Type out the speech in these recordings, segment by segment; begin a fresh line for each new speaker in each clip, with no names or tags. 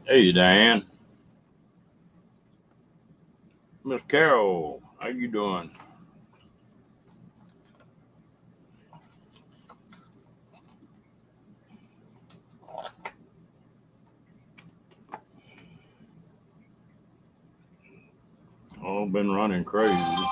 Hey, Diane. Miss Carol, how you doing? Oh, been running crazy.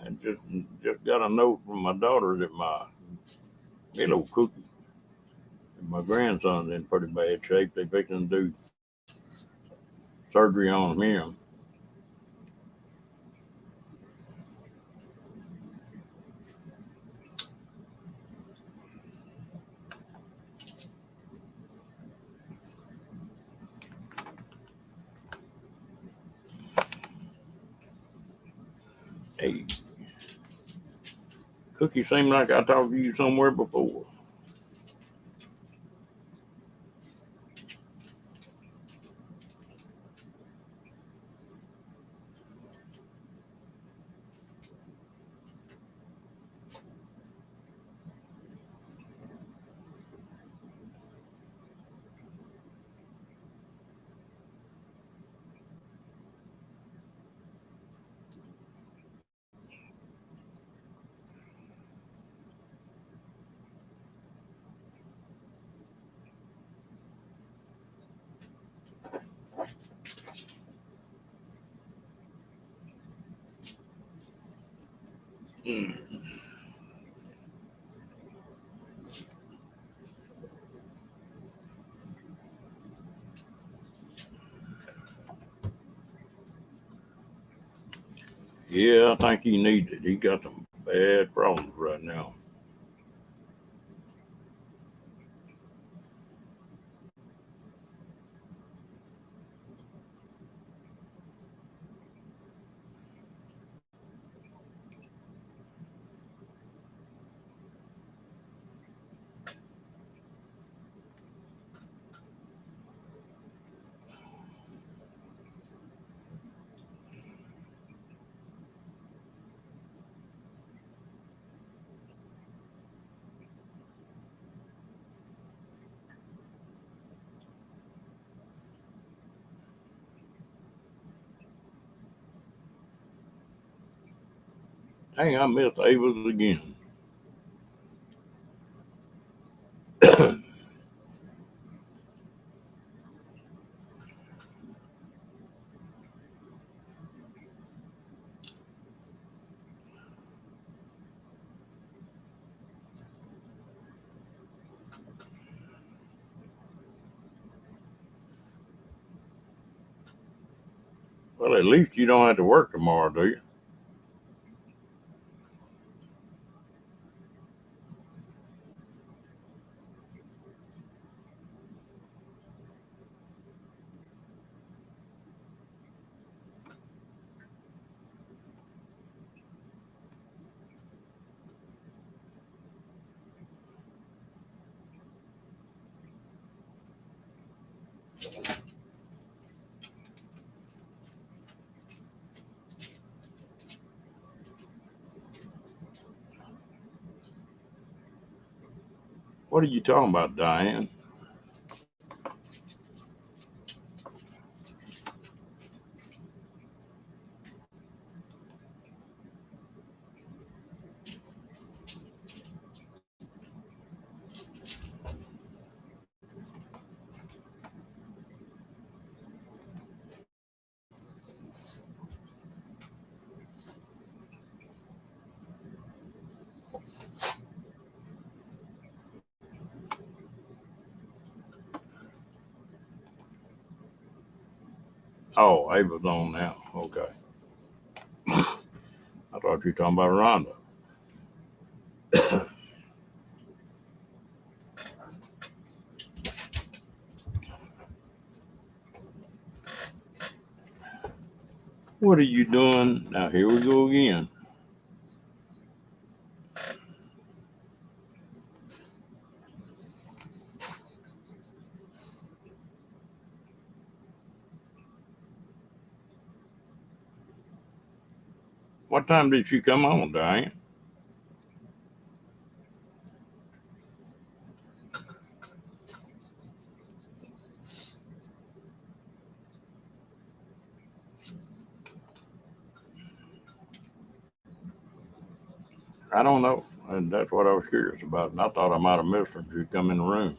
I just got a note from my daughter that my little cookie, that my grandson's in pretty bad shape. They fixing to do surgery on him. Hey, Cookie seemed like I talked to you somewhere before. Hmm. Yeah, I think he needs it. He got some bad problems right now. Dang, I missed Ava's again. Well, at least you don't have to work tomorrow, do you? What are you talking about, Diane? Oh, Ava's on now. Okay. I thought you were talking about Rhonda. What are you doing? Now, here we go again. What time did she come on, Diane? I don't know. And that's what I was curious about. And I thought I might have missed her if she'd come in the room.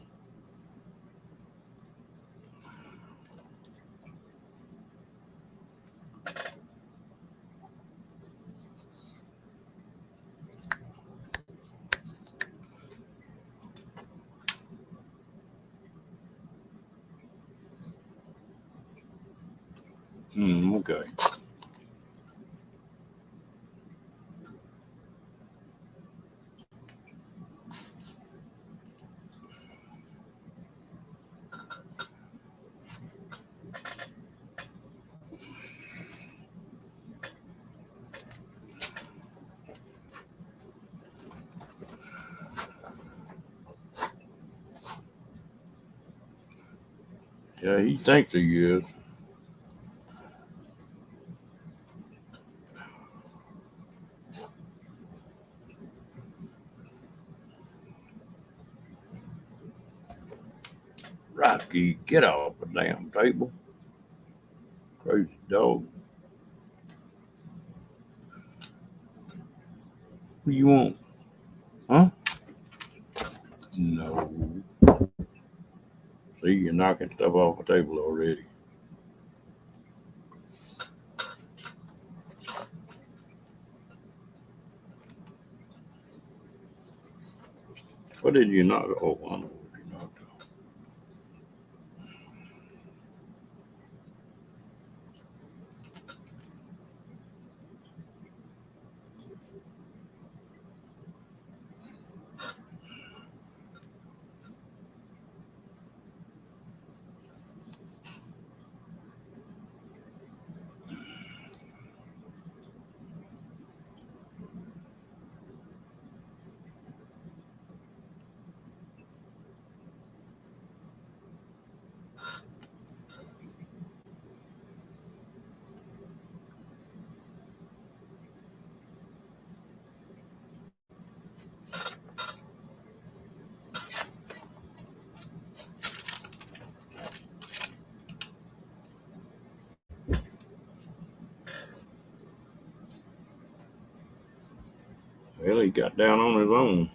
Okay. Yeah, he thinks he is. Rocky, get off the damn table. Crazy dog. What do you want? Huh? No. See, you're knocking stuff off the table already. What did you knock? Oh, I know what you knocked off. Well, he got down on his own.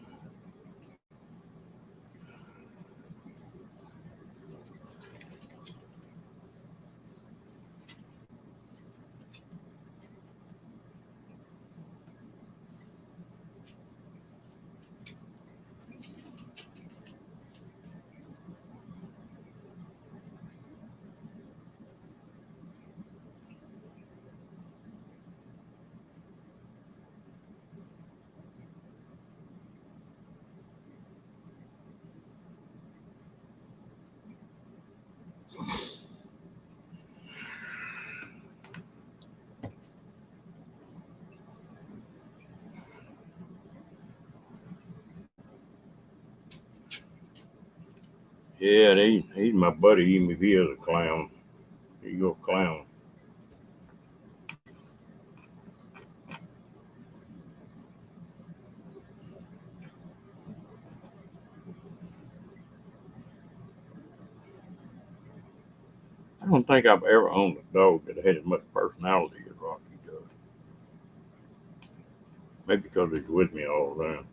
Yeah, he's my buddy, even if he is a clown. He's a clown. I don't think I've ever owned a dog that had as much personality as Rocky does. Maybe because he's with me all the time.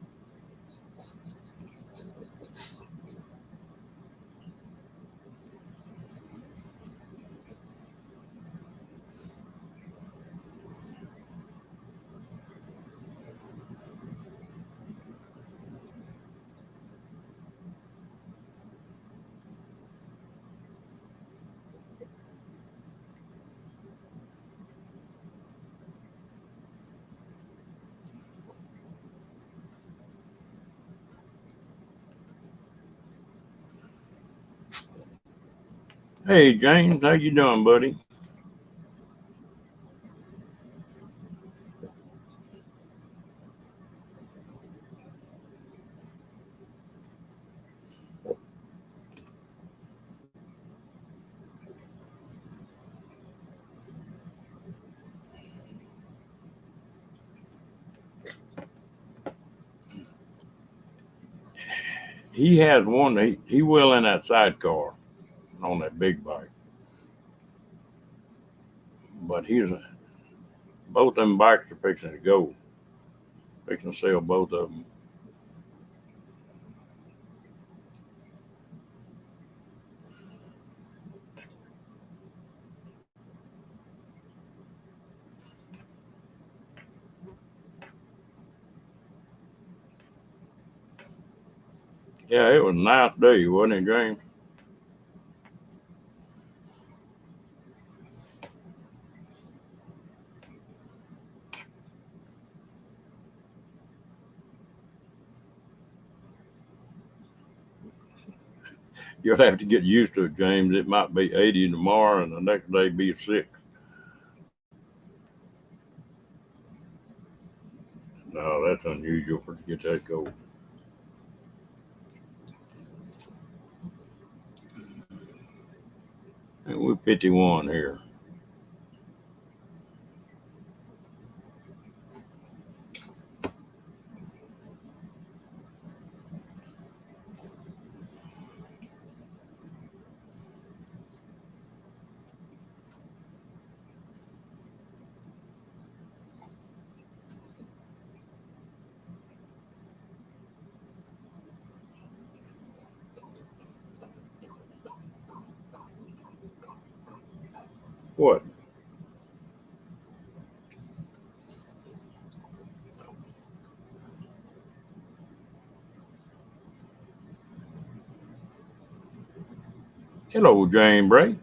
Hey, James, how you doing, buddy? he has one. He will in that sidecar on that big bike, but he's both them bikes are fixing to go. Fixing to sell both of them. Yeah, it was a nice day, wasn't it, James? You'll have to get used to it, James. It might be 80 tomorrow, and the next day be 6. No, that's unusual for to get that cold. And we're 51 here. What? Hello, James Bray.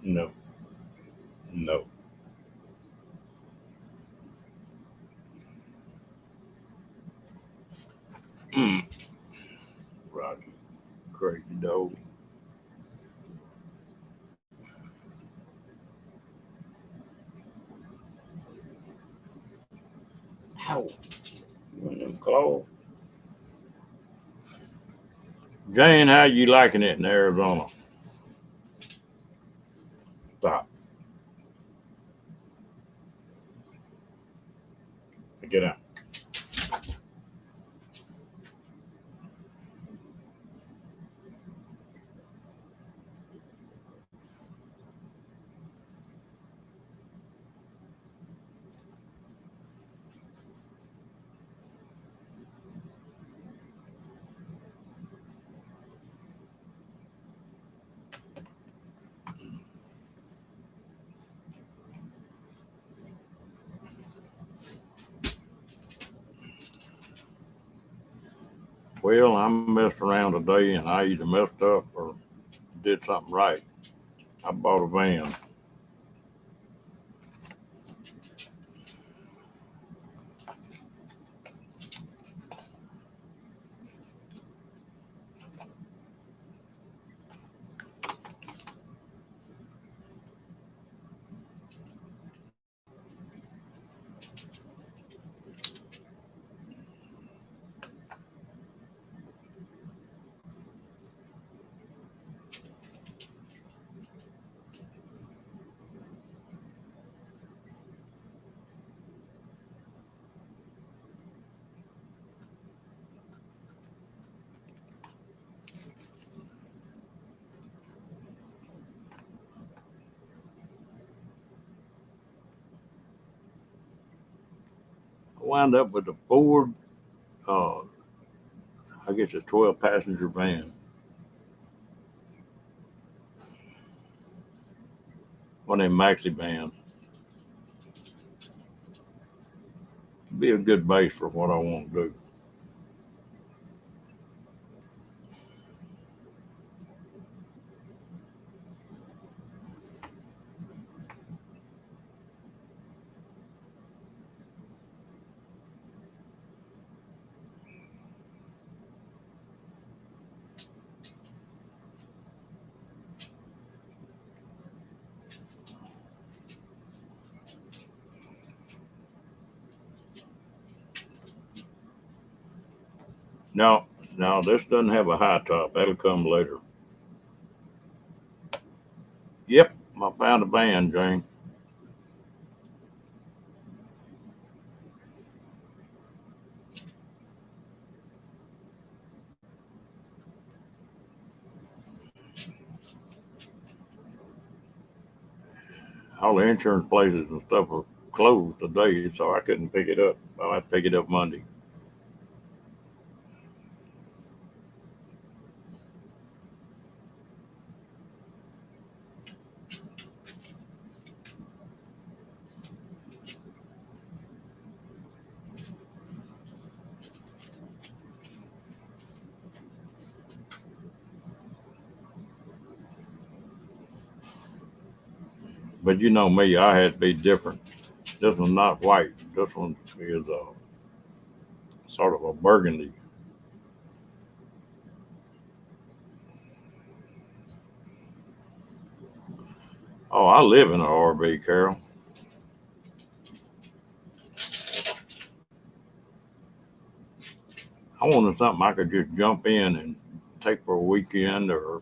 No, no. Mm, Rocky, crazy dog. Ow. One of them claws. Jane, how you liking it in Arizona? Stop. Get out. Well, I messed around today and I either messed up or did something right. I bought a van. I wound up with a Ford, uh, I guess a 12 passenger van. One of them maxi vans. Be a good base for what I want to do. No, no, this doesn't have a high top. That'll come later. Yep, I found a band, Jane. All the insurance places and stuff are closed today, so I couldn't pick it up. I'll have to pick it up Monday. But you know me, I had to be different. This one's not white. This one is sort of a burgundy. Oh, I live in an RV, Carol. I wanted something I could just jump in and take for a weekend or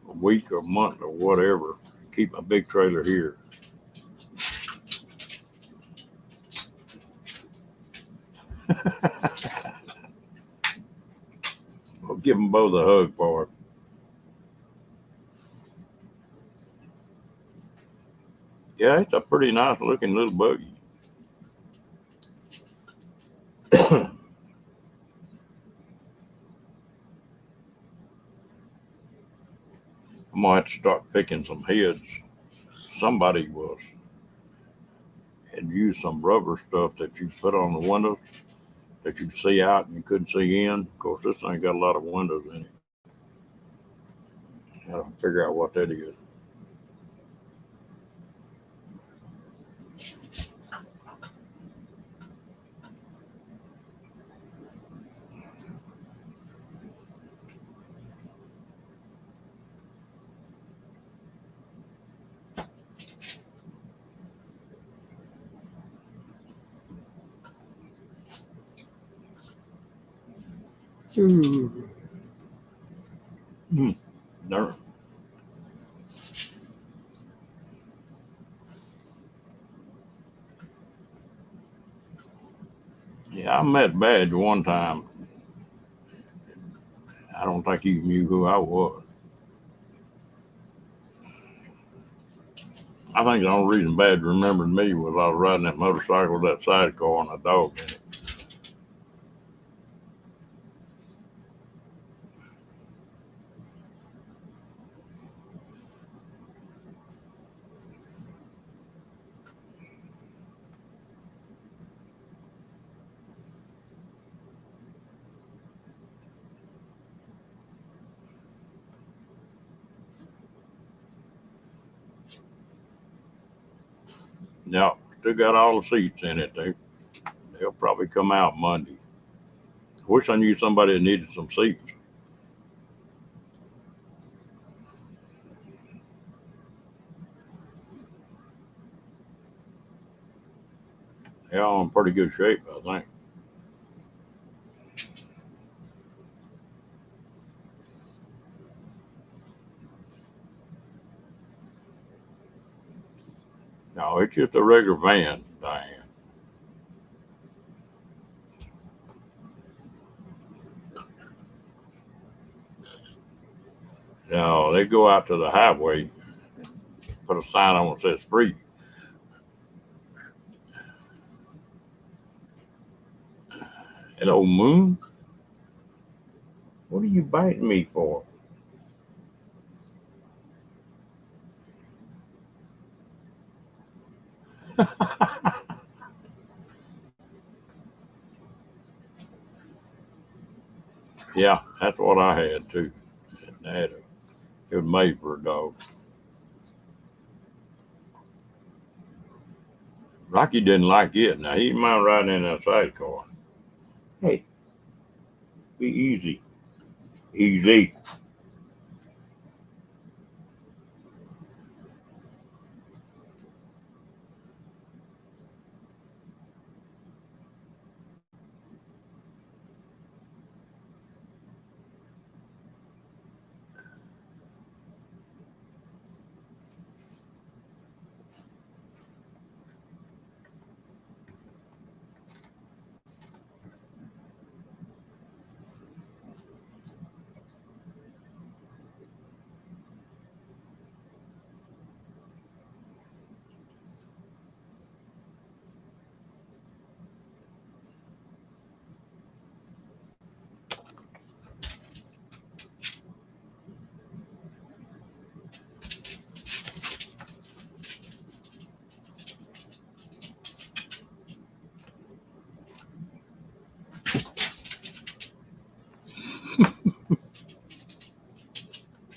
a week or month or whatever. Keep my big trailer here. I'll give them both a hug for it. Yeah, it's a pretty nice looking little buggy. I'm gonna have to start picking some heads. Somebody was had used some rubber stuff that you put on the windows that you see out and you couldn't see in. Of course, this thing got a lot of windows in it. I gotta figure out what that is. Hmm. Darn. Yeah, I met Badge one time. I don't think he knew who I was. I think the only reason Badge remembered me was I was riding that motorcycle with that sidecar and a dog in it. Yeah, still got all the seats in it. They'll probably come out Monday. Wish I knew somebody that needed some seats. They're all in pretty good shape, I think. No, it's just a regular van, Diane. No, they go out to the highway, put a sign on it that says free. Hello, Moon. What are you biting me for? Yeah, that's what I had too. I had a, it was made for a dog. Rocky didn't like it. Now he didn't mind riding in that sidecar. Hey, be easy. Easy.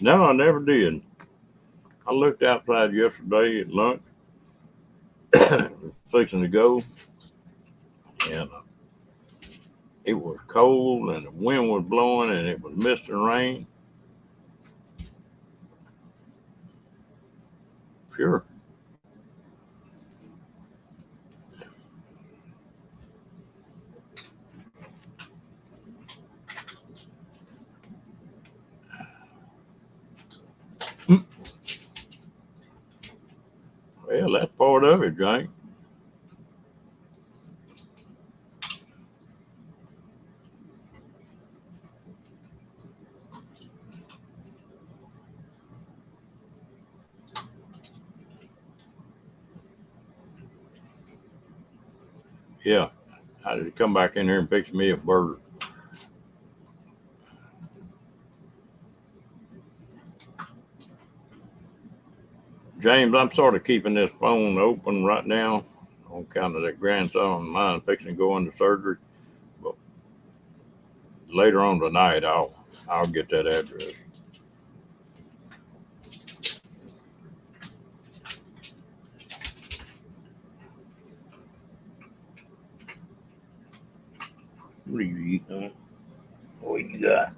No, I never did. I looked outside yesterday at lunch, fixing to go, and it was cold, and the wind was blowing, and it was mist and rain. Sure. Hmm. Well, that's part of it, Jake. Yeah. I had to come back in here and fix me a burger. James, I'm sort of keeping this phone open right now on account of that grandson of mine fixing to go into surgery. But later on tonight, I'll get that address. What do you eat, huh? What you got?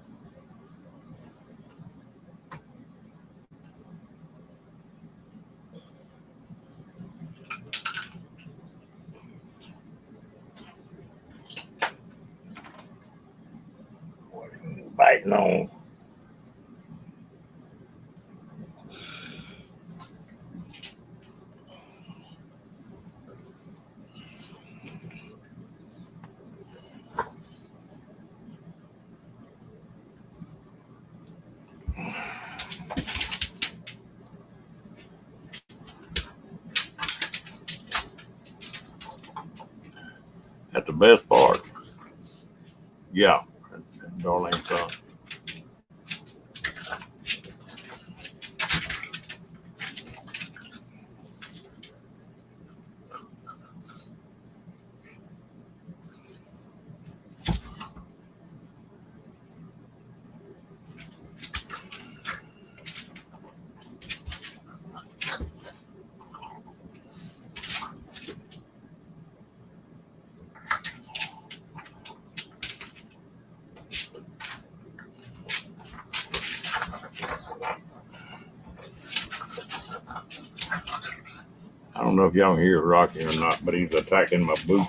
What are you biting on? That's the best part. Yeah, Darlene son. I don't know if y'all can hear Rocky or not, but he's attacking my boot.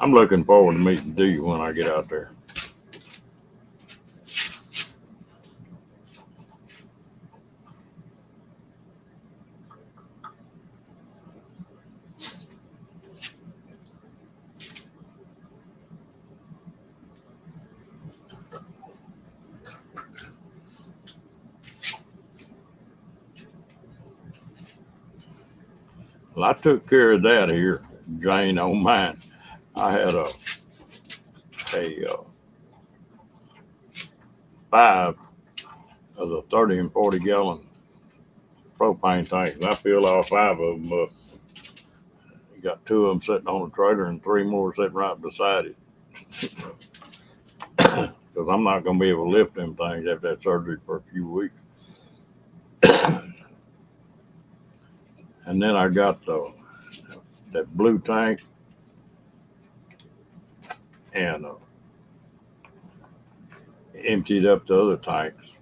I'm looking forward to meeting you when I get out there. Well, I took care of that here, Jane, on mine. I had a 5 of the 30 and 40 gallon propane tanks. I filled all 5 of them up. You got 2 of them sitting on the trailer and 3 more sitting right beside it. Because I'm not going to be able to lift them things after that surgery for a few weeks. And then I got that blue tank and emptied up the other tanks.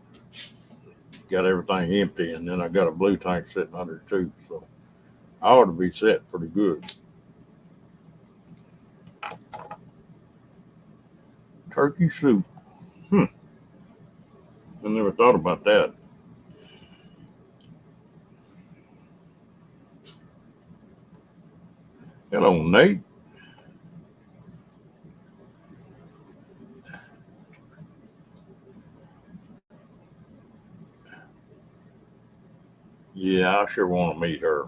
Got everything empty, and then I got a blue tank sitting under too. So I ought to be set pretty good. Turkey soup. I never thought about that. Hello, Nate. Yeah, I sure want to meet her.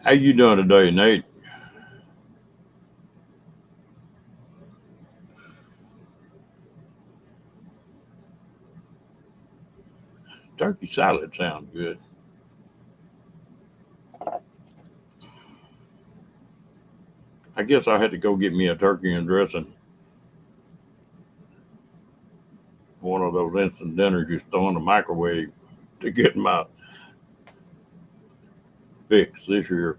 How you doing today, Nate? Turkey salad sounds good. I guess I had to go get me a turkey and dressing, one of those instant dinners you throw in the microwave to get my fix this year.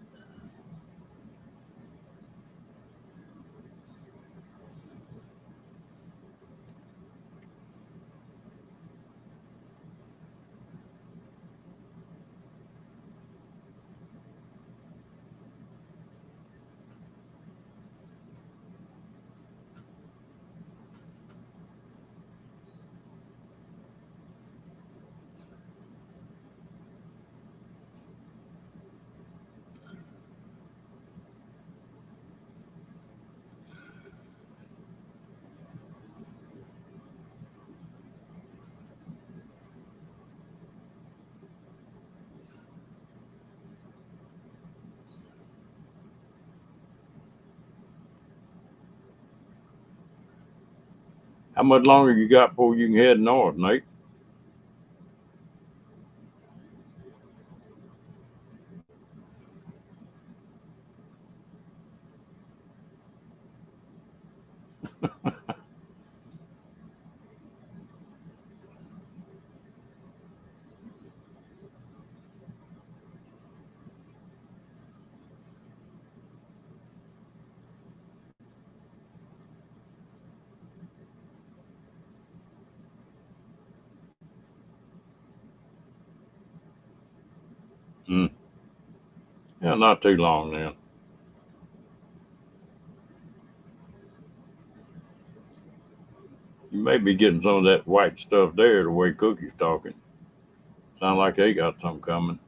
How much longer you got before you can head north, Nate? Mm. Yeah, not too long then. You may be getting some of that white stuff there the way Cookie's talking. Sound like they got something coming.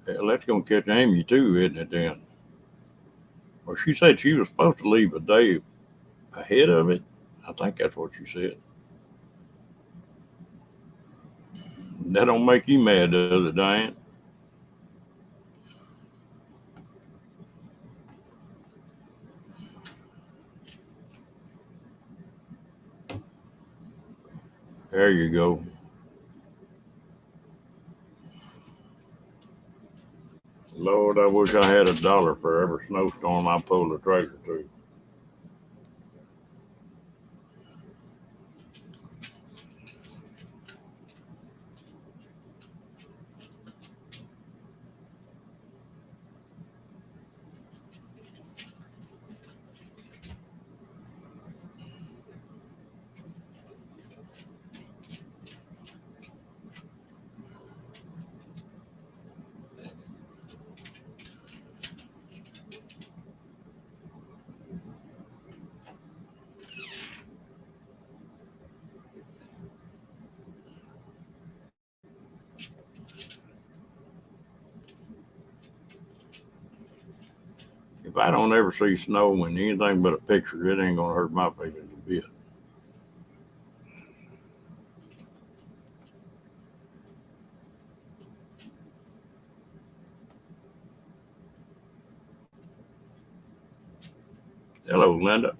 Hell, that's gonna catch Amy too, isn't it? Then, well, she said she was supposed to leave a day ahead of it. I think that's what she said. That don't make you mad, does it, Diane? There you go. Lord, I wish I had $1 for every snowstorm I pulled a trailer to. If I don't ever see snow in anything but a picture, it ain't gonna hurt my feelings a bit. Hello, Linda.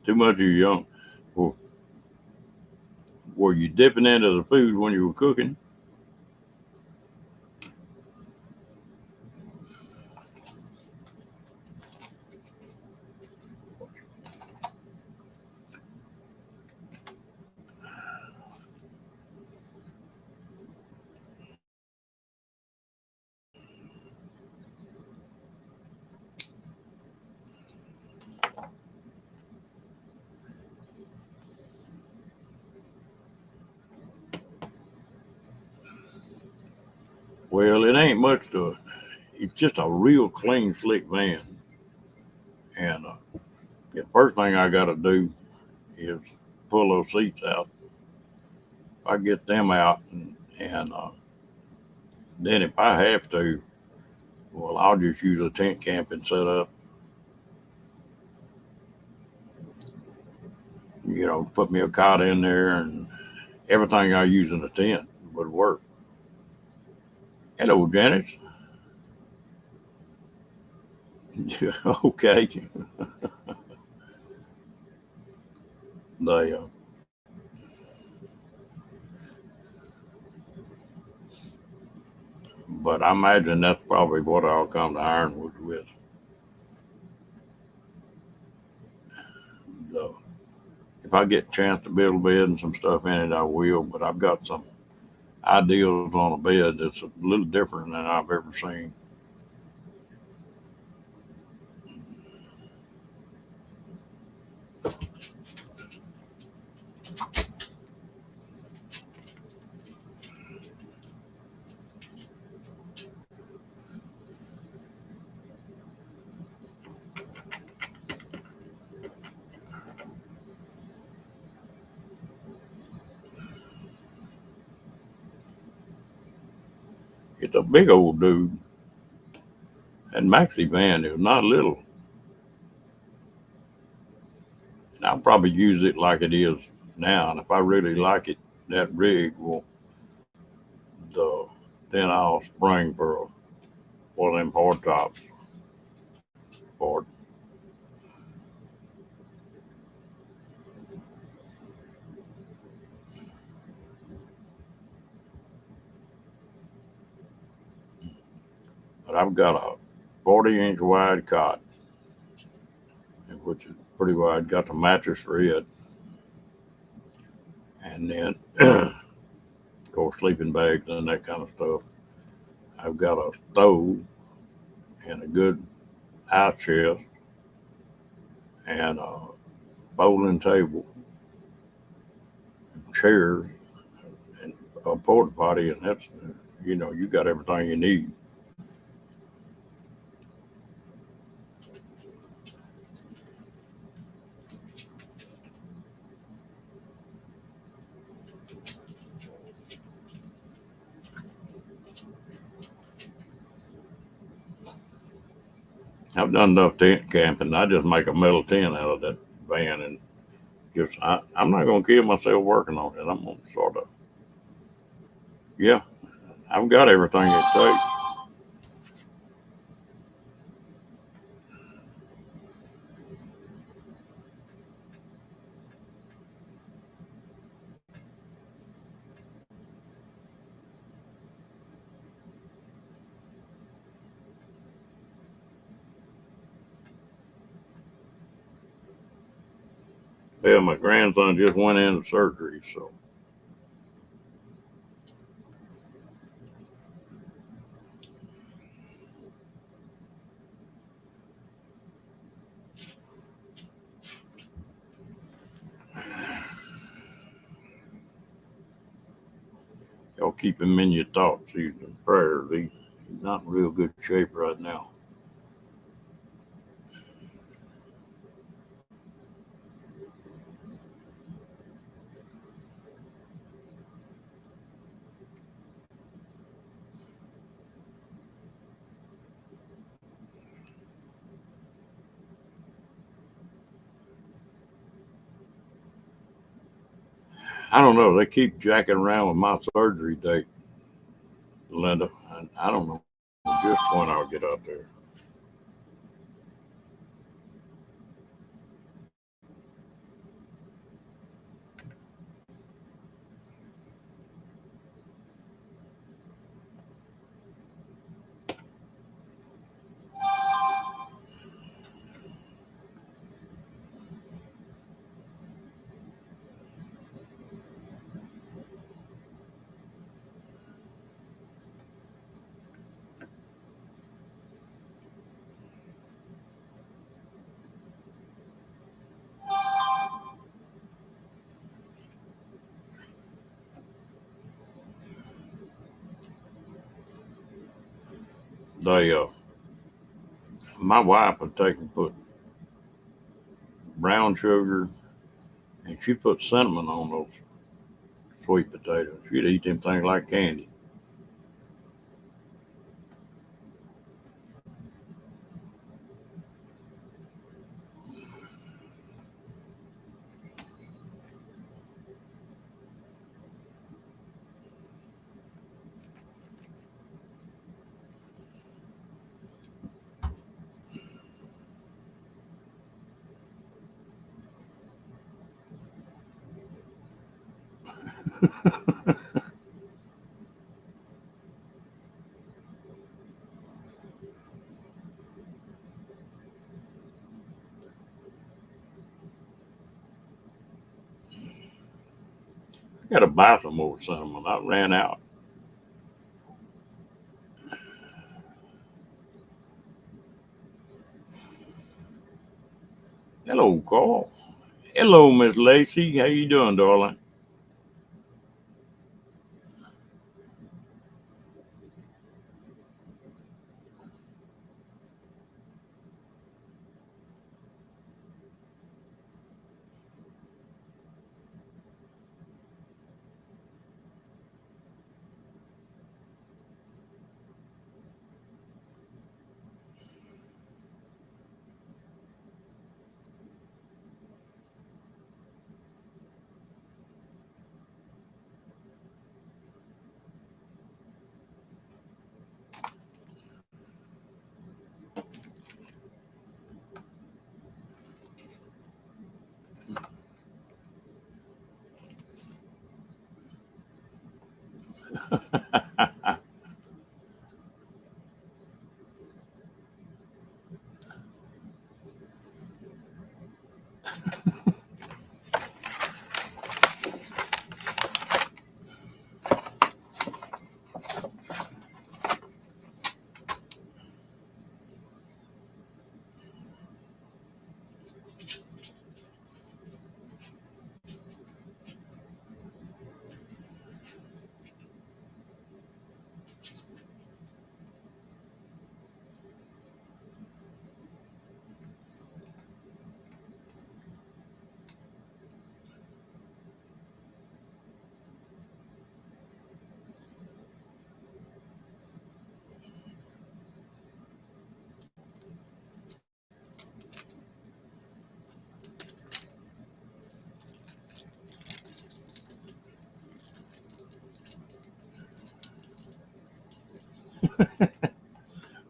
Too much of your young. Well, were you dipping into the food when you were cooking? Well, it ain't much to it. It's just a real clean, slick van. And the first thing I got to do is pull those seats out. I get them out, and then if I have to, well, I'll just use a tent camping setup. Put me a cot in there, and everything I use in the tent would work. Hello, Janice. Okay. They, but I imagine that's probably what I'll come to Ironwood with. So if I get a chance to build a bed and some stuff in it, I will. But I've got some ideas on a bed that's a little different than I've ever seen. It's a big old dude. And Maxi van is not little. And I'll probably use it like it is now. And if I really like it that big, well, the, then I'll spring for one of them hard tops for it. But I've got a 40-inch wide cot, which is pretty wide. Got the mattress for it, and then of course sleeping bags and that kind of stuff. I've got a stove and a good ice chest and a bowling table, chairs, and a porta potty, and that's you got everything you need. I've done enough tent camping. I just make a metal tent out of that van, and I'm not gonna kill myself working on it. I'm gonna sort of yeah. I've got everything it takes. Well, my grandson just went into surgery, so y'all keep him in your thoughts. He's in prayers. He's not in real good shape right now. I don't know. They keep jacking around with my surgery date, Linda. And I don't know just when I'll get out there. They, my wife would take and put brown sugar, and she put cinnamon on those sweet potatoes. She'd eat them things like candy. I got to buy some more cinnamon. I ran out. Hello, Carl. Hello, Miss Lacey. How you doing, darling?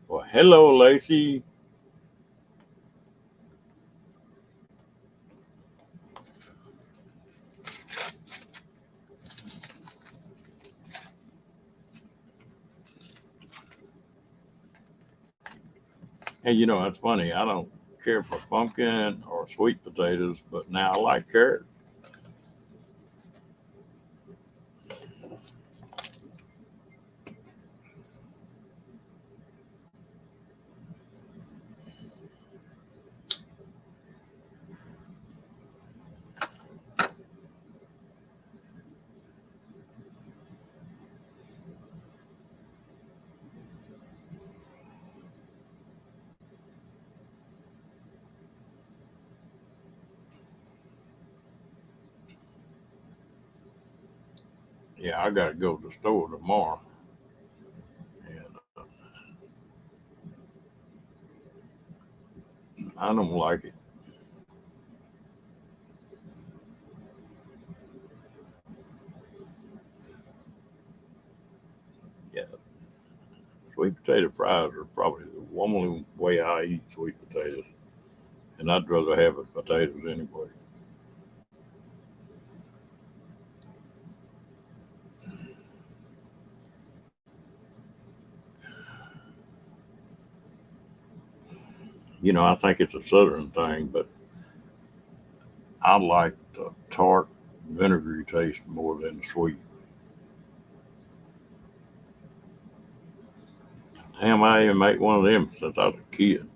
Well, hello, Lacey. Hey, that's funny. I don't care for pumpkin or sweet potatoes, but now I like carrots. Yeah, I got to go to the store tomorrow, and I don't like it. Yeah, sweet potato fries are probably the only way I eat sweet potatoes, and I'd rather have it potatoes anyway. I think it's a southern thing, but I like the tart, vinegary taste more than the sweet. Damn, I even make one of them since I was a kid.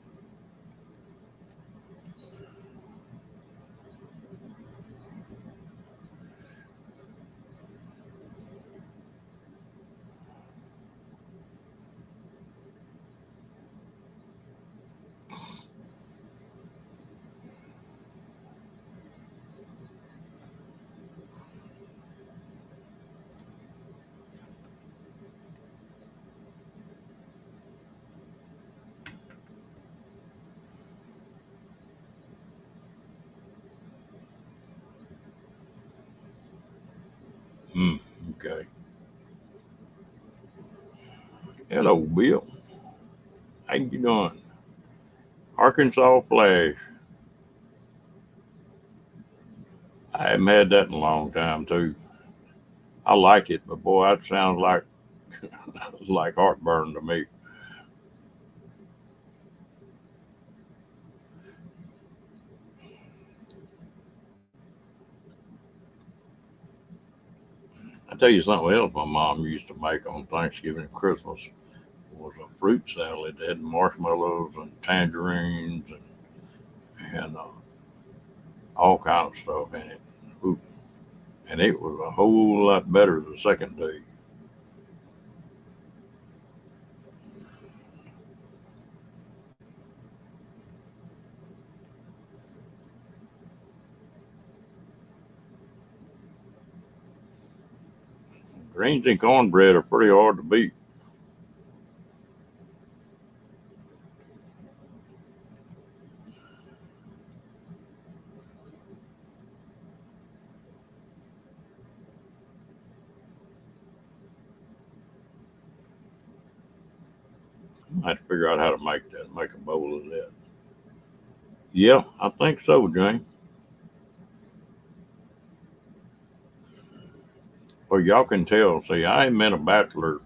Okay. Hello, Bill. How you doing? Arkansas Flash. I haven't had that in a long time too. I like it, but boy, that sounds like like heartburn to me. I tell you something else my mom used to make on Thanksgiving and Christmas was a fruit salad that had marshmallows and tangerines and all kind of stuff in it. Ooh, and it was a whole lot better the second day. Greens and cornbread are pretty hard to beat. I have to figure out how to make that, make a bowl of that. Yeah, I think so, Jane. Well, y'all can tell. See, I ain't been a bachelor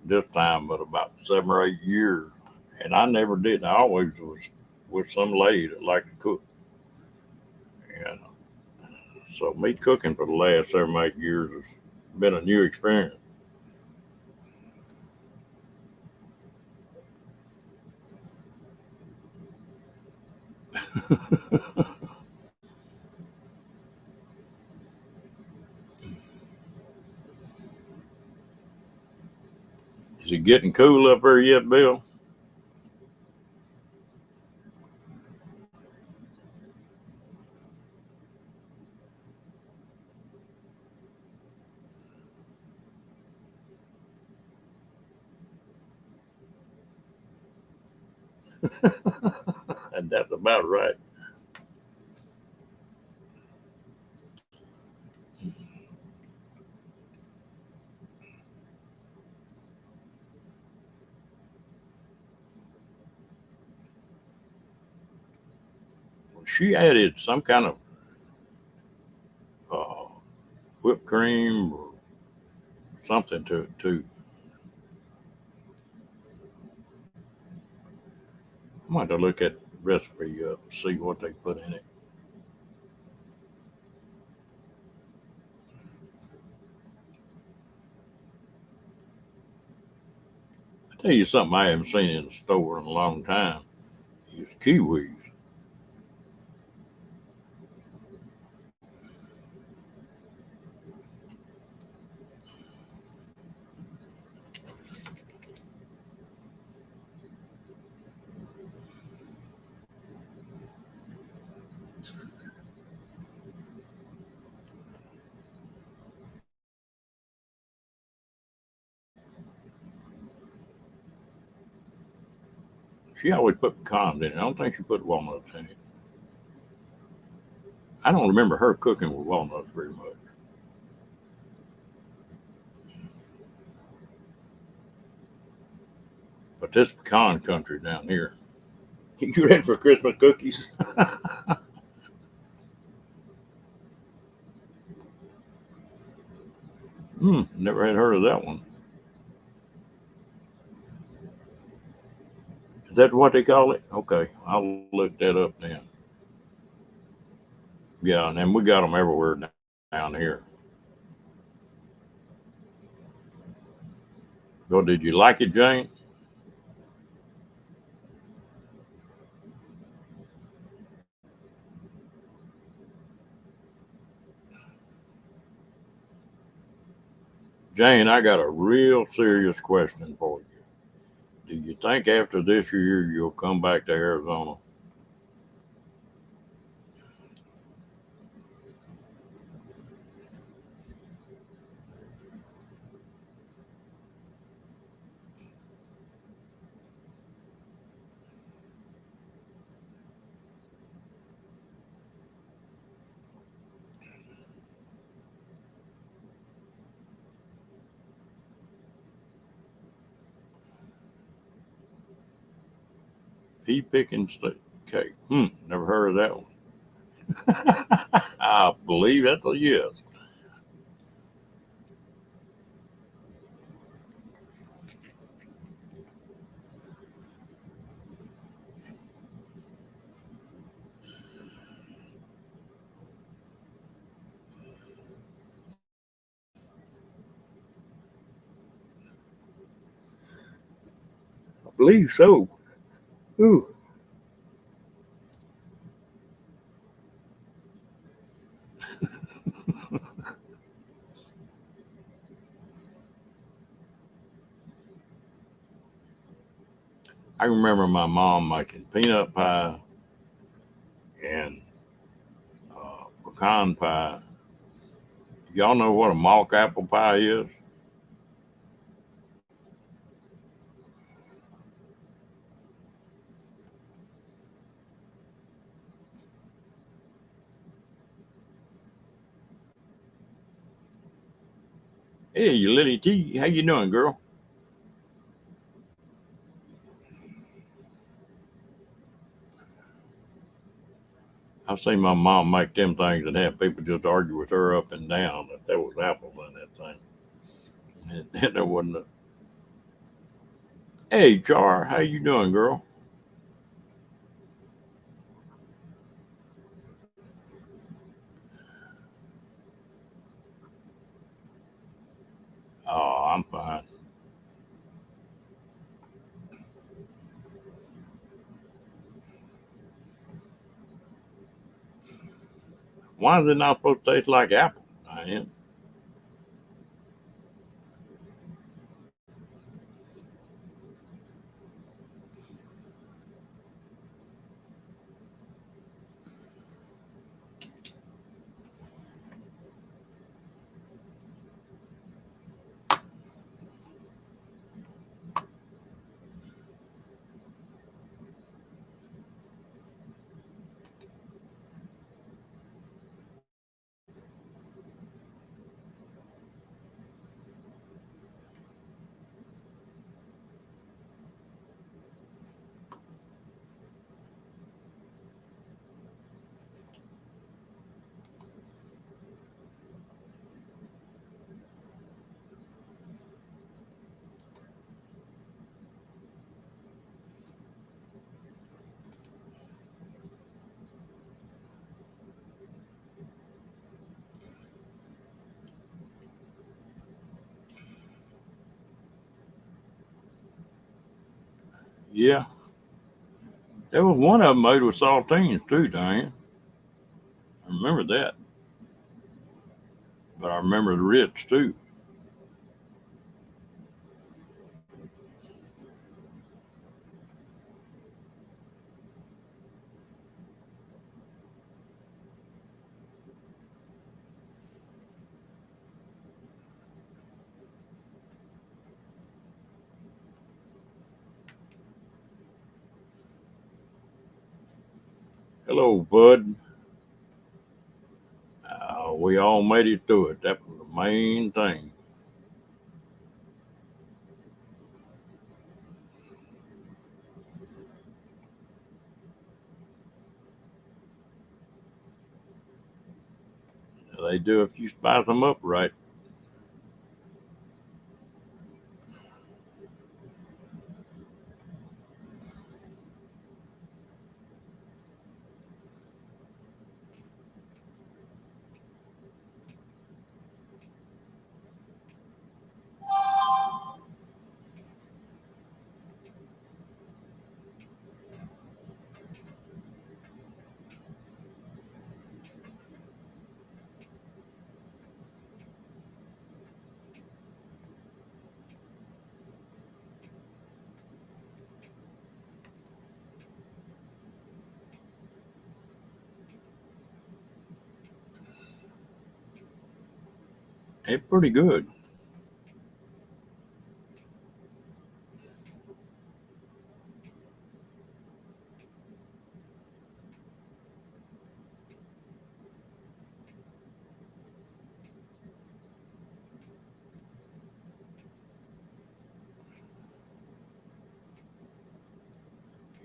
this time, but about 7 or 8 years, and I never did. I always was with some lady that liked to cook, and so me cooking for the last 7 or 8 years has been a new experience. Is it getting cool up there yet, Bill? And that's about right. She added some kind of uh, whipped cream or something to it too. I might have to look at the recipe up, see what they put in it. I tell you something I haven't seen in the store in a long time is kiwis. She always put pecans in it. I don't think she put walnuts in it. I don't remember her cooking with walnuts very much. But this pecan country down here, you ready for Christmas cookies? Never had heard of that one. Is that what they call it? Okay, I'll look that up then. Yeah, and then we got them everywhere down here. So, did you like it, Jane? Jane, I got a real serious question for you. Do you think after this year you'll come back to Arizona? Pea picking cake. Never heard of that one. I believe that's a yes. I believe so. Ooh. I remember my mom making peanut pie and pecan pie. Y'all know what a mock apple pie is? Hey, Lily T, how you doing, girl? I've seen my mom make them things and have people just argue with her up and down that there was apples in that thing. And there wasn't. Hey, Char, how you doing, girl? Oh, I'm fine. Why is it not supposed to taste like apple, Diane? Yeah, there was one of them made with saltines too, Diane. I remember that, but I remember the Ritz too. Hello, Bud. We all made it through it. That was the main thing. They do if you spice them up right. It's pretty good.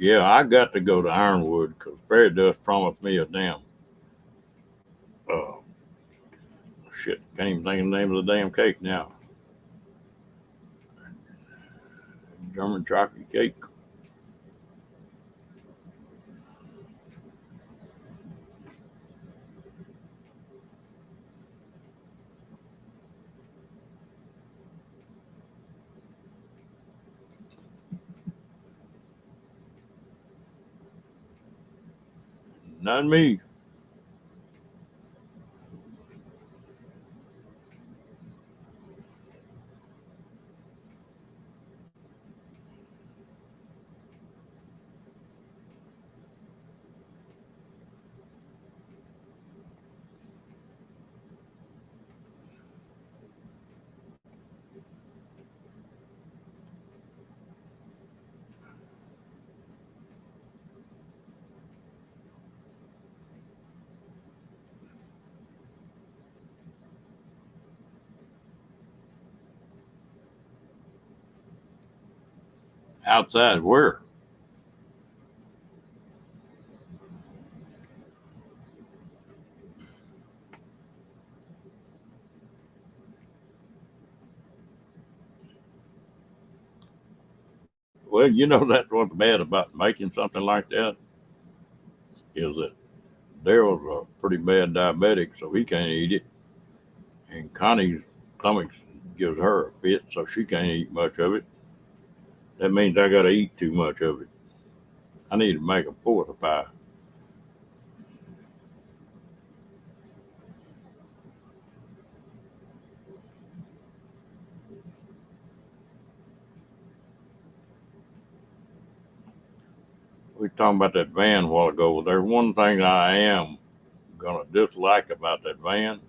Yeah, I got to go to Ironwood because Fairy Dust promised me a damn uh shit. Can't even think of the name of the damn cake now. German chocolate cake. Not me. Outside where? Well, you know that's what's bad about making something like that is that Daryl's a pretty bad diabetic, so he can't eat it, and Connie's stomach gives her a fit, so she can't eat much of it. That means I got to eat too much of it. I need to make a fourth pie. We were talking about that van a while ago. There's one thing I am gonna dislike about that van.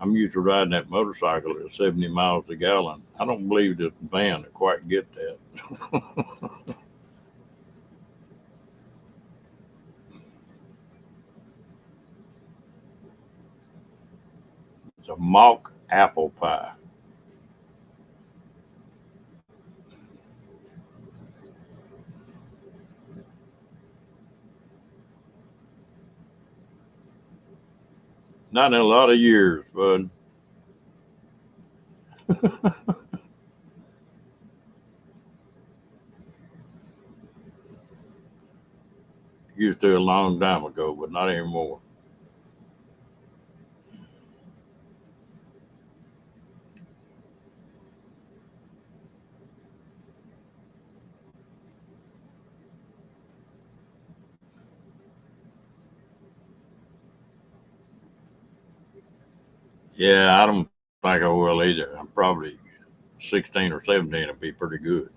I'm used to riding that motorcycle at 70 miles a gallon. I don't believe this van will quite get that. It's a mock apple pie. Not in a lot of years, bud. Used to a long time ago, but not anymore. Yeah, I don't think I will either. I'm probably 16 or 17 will be pretty good.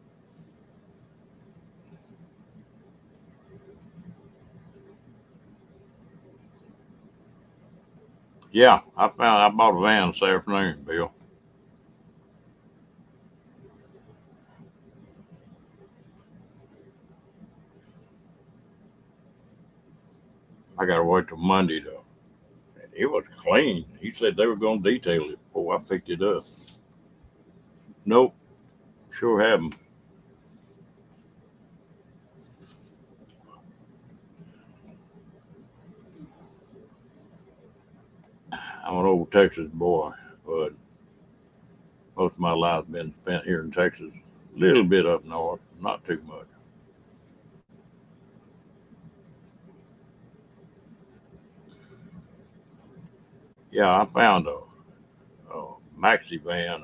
Yeah, I bought a van this afternoon, Bill. I gotta wait till Monday though. It was clean. He said they were gonna detail it before I picked it up. Nope, sure haven't. I'm an old Texas boy, but most of my life's been spent here in Texas. A little bit up north, not too much. Yeah, I found a maxi van.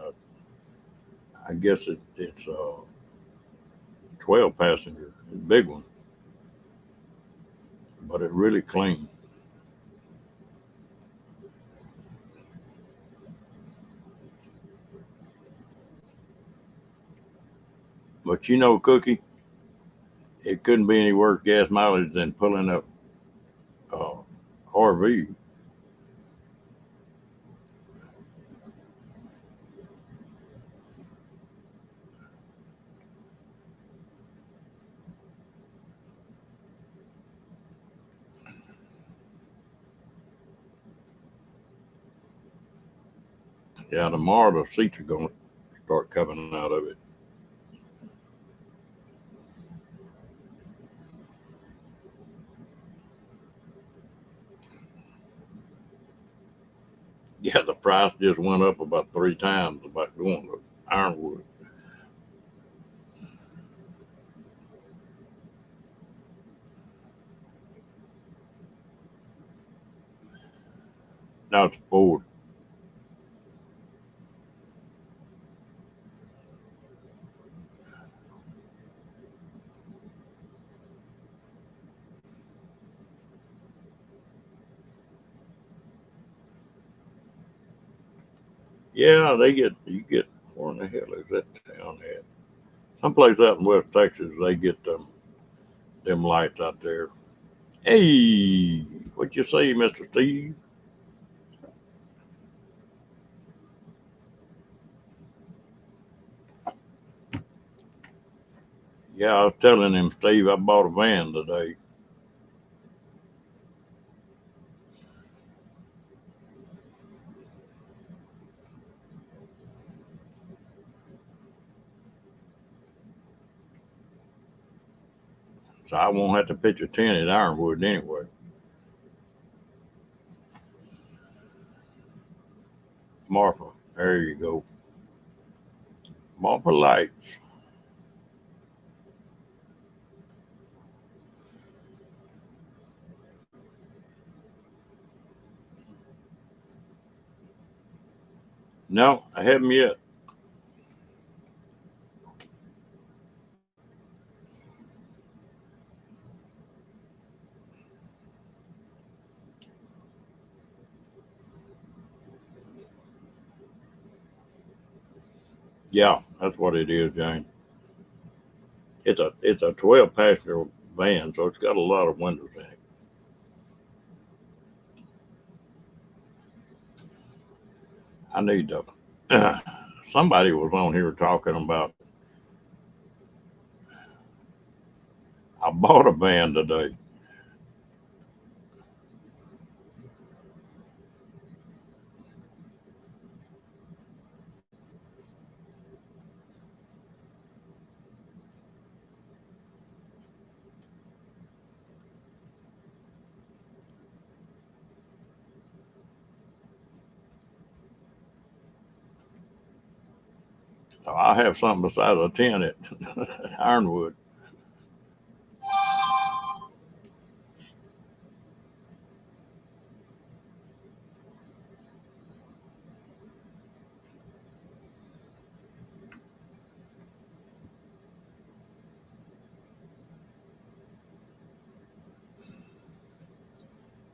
I guess it's a 12 passenger, a big one, but it's really clean. But you know, Cookie, it couldn't be any worse gas mileage than pulling up uh, RV. Yeah, tomorrow the seats are going to start coming out of it. Yeah, the price just went up about 3 times about going to Ironwood. Now it's Ford. Yeah, you get, where in the hell is that town at? Someplace out in West Texas, they get them lights out there. Hey, what you say, Mister Steve? Yeah, I was telling him, Steve, I bought a van today. So I won't have to pitch a tent at Ironwood anyway. Marfa, there you go. Marfa lights. No, I haven't yet. Yeah, that's what it is, Jane. It's a 12 passenger van, so it's got a lot of windows in it. I need to. Somebody was on here talking about. I bought a van today. So I have something besides a tent at Ironwood.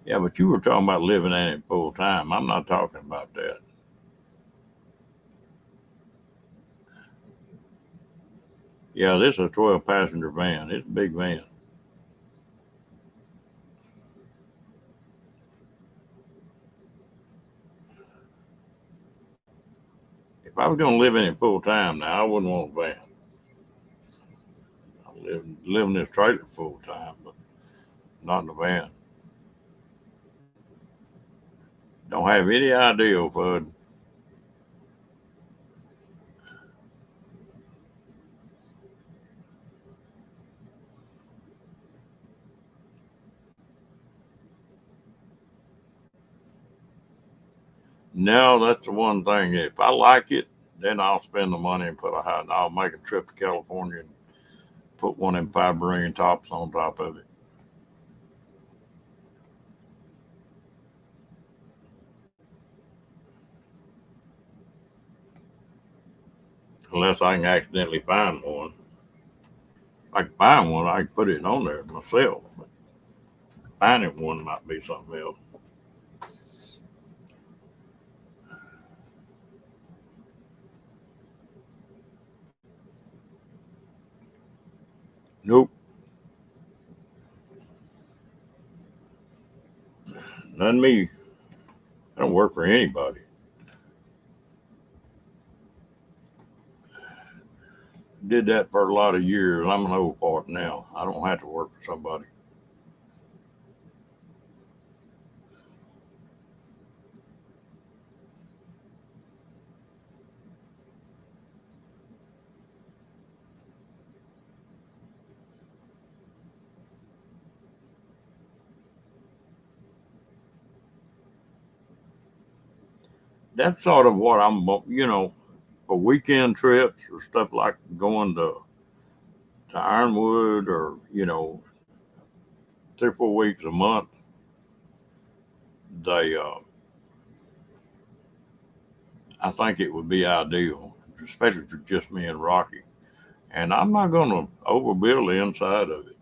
Yeah, but you were talking about living in it full time. I'm not talking about that. Yeah, this is a 12 passenger van. It's a big van. If I was going to live in it full time now, I wouldn't want a van. I live in this trailer full time, but not in a van. Don't have any idea, Bud. No, that's the one thing. If I like it, then I'll spend the money and put a house. I'll make a trip to California and put one of them fiber ring tops on top of it. Unless I can accidentally find one. If I can find one, I can put it on there myself. But finding one might be something else. Nope, not me. I don't work for anybody. Did that for a lot of years. I'm an old fart now. I don't have to work for somebody. that's sort of what I'm, for weekend trips or stuff like going to Ironwood or, 3 or 4 weeks a month. They, I think it would be ideal, especially for just me and Rocky. And I'm not going to overbuild the inside of it.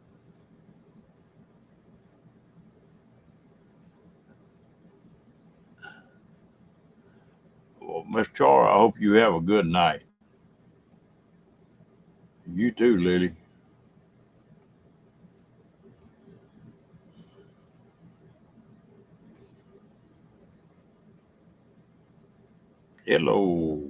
Well, Miss Char, I hope you have a good night. You too, Lily. Hello.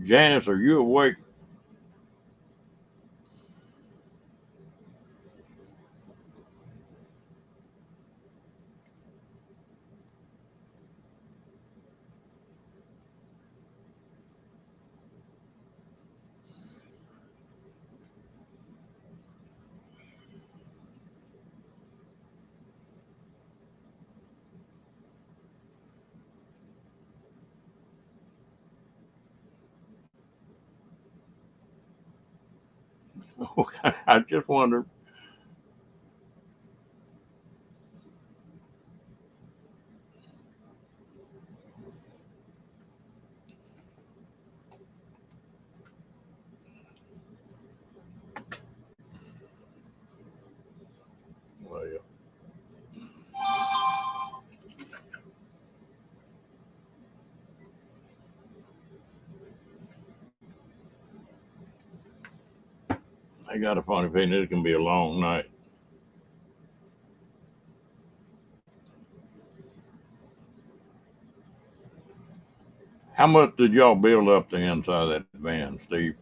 Janice, are you awake? Okay, I just wondered. Well, I got a funny feeling it's going to be a long night. How much did y'all build up the inside of that van, Steve?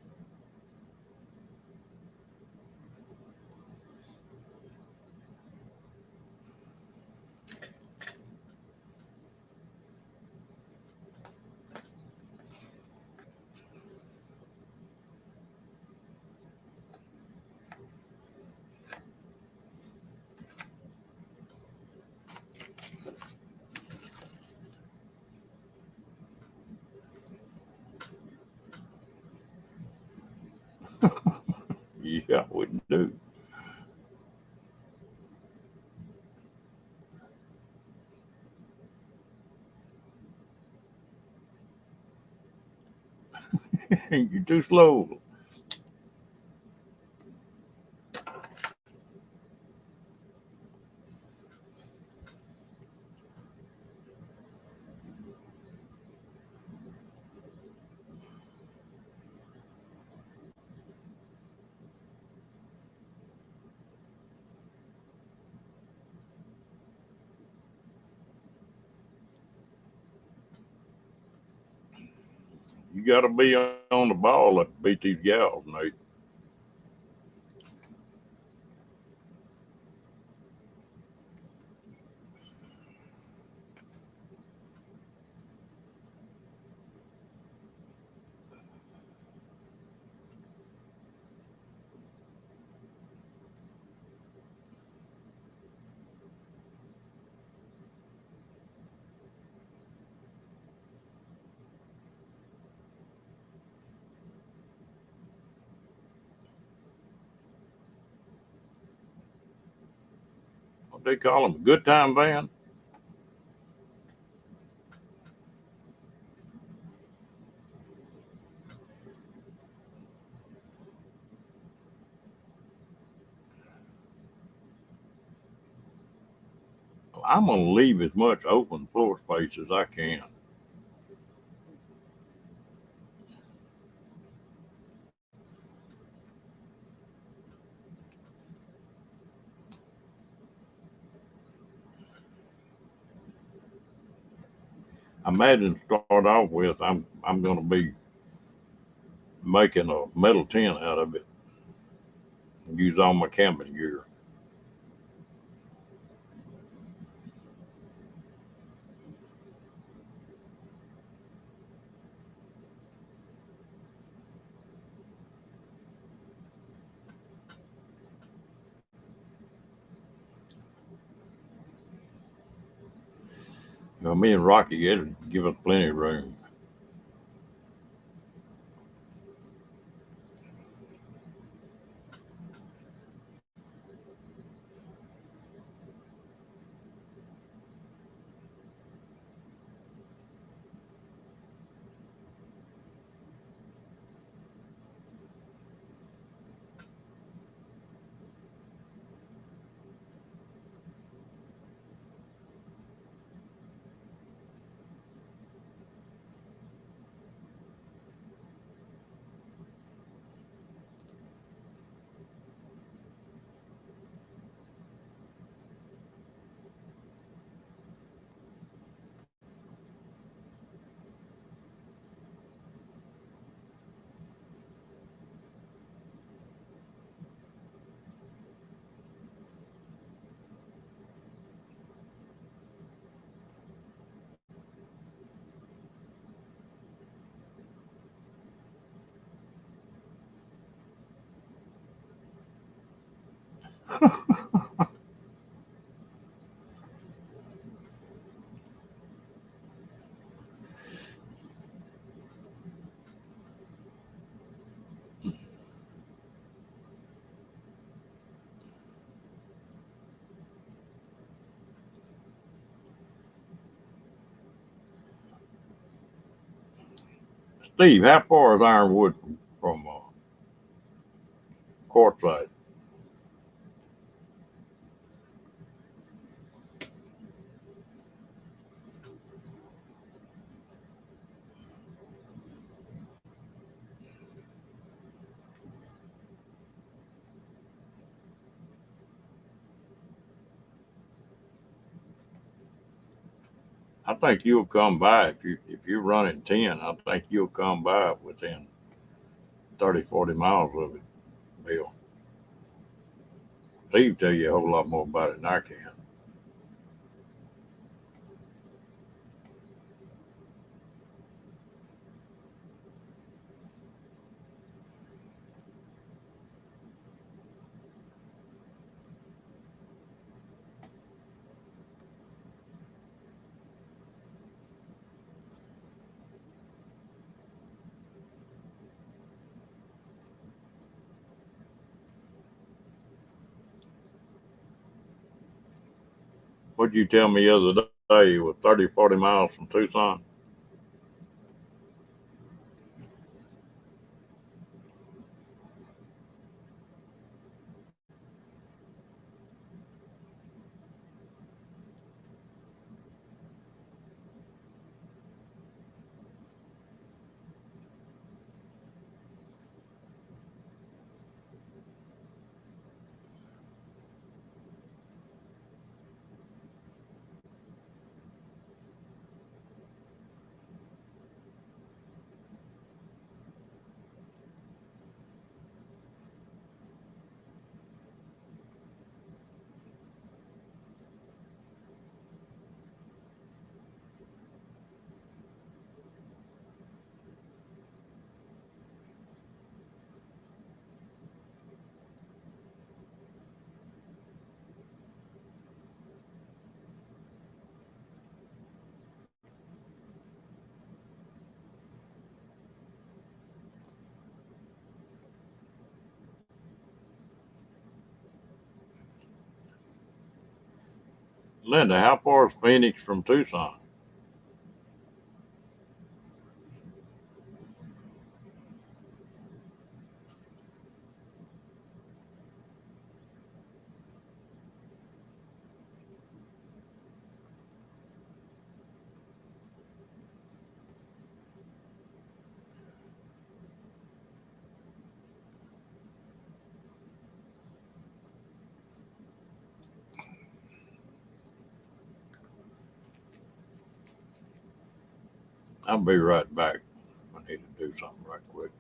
Yeah, we do. You're too slow. You got to be on the ball to beat these gals, Nate. What they call them? Good time van? I'm going to leave as much open floor space as I can. I imagine to start off with, I'm going to be making a metal tent out of it and use all my camping gear. Now, me and Rocky, it'd give us plenty of room. Steve, how far is Ironwood from Quartzsite? I think you'll come by if you're running 10. I think you'll come by within 30, 40 miles of it, Bill. Steve tell you a whole lot more about it than I can. What'd you tell me the other day? It was 30, 40 miles from Tucson. Linda, how far is Phoenix from Tucson? I'll be right back. I need to do something right quick.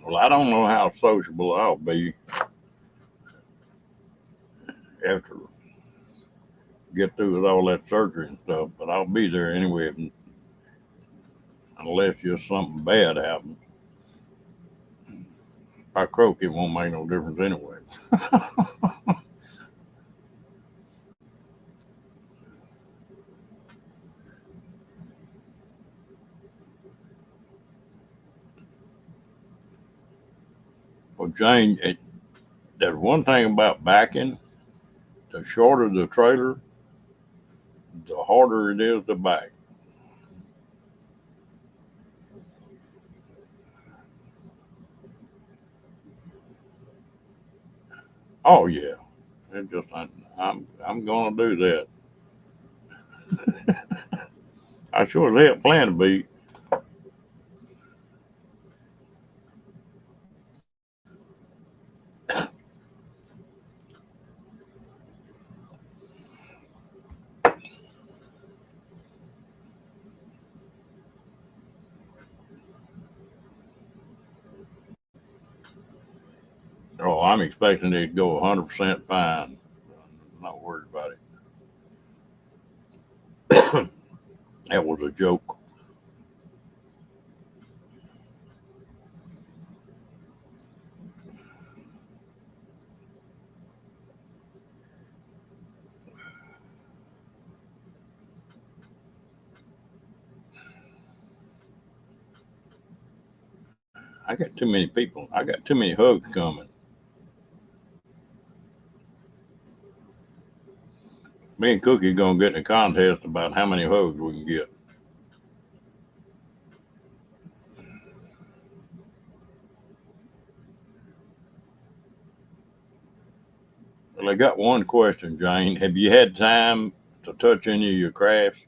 Well, I don't know how sociable I'll be after get through with all that surgery and stuff, but I'll be there anyway unless just something bad happens. If I croak, it won't make no difference anyway. Well, Jane, there's one thing about backing. The shorter the trailer, the harder it is to back. Oh yeah, it just I'm gonna do that. I sure as hell plan to be. Oh, I'm expecting it to go 100% fine. I'm not worried about it. That was a joke. I got too many people. I got too many hugs coming. Me and Cookie gonna get in a contest about how many hugs we can get. Well, I got one question, Jane. Have you had time to touch any of your crafts?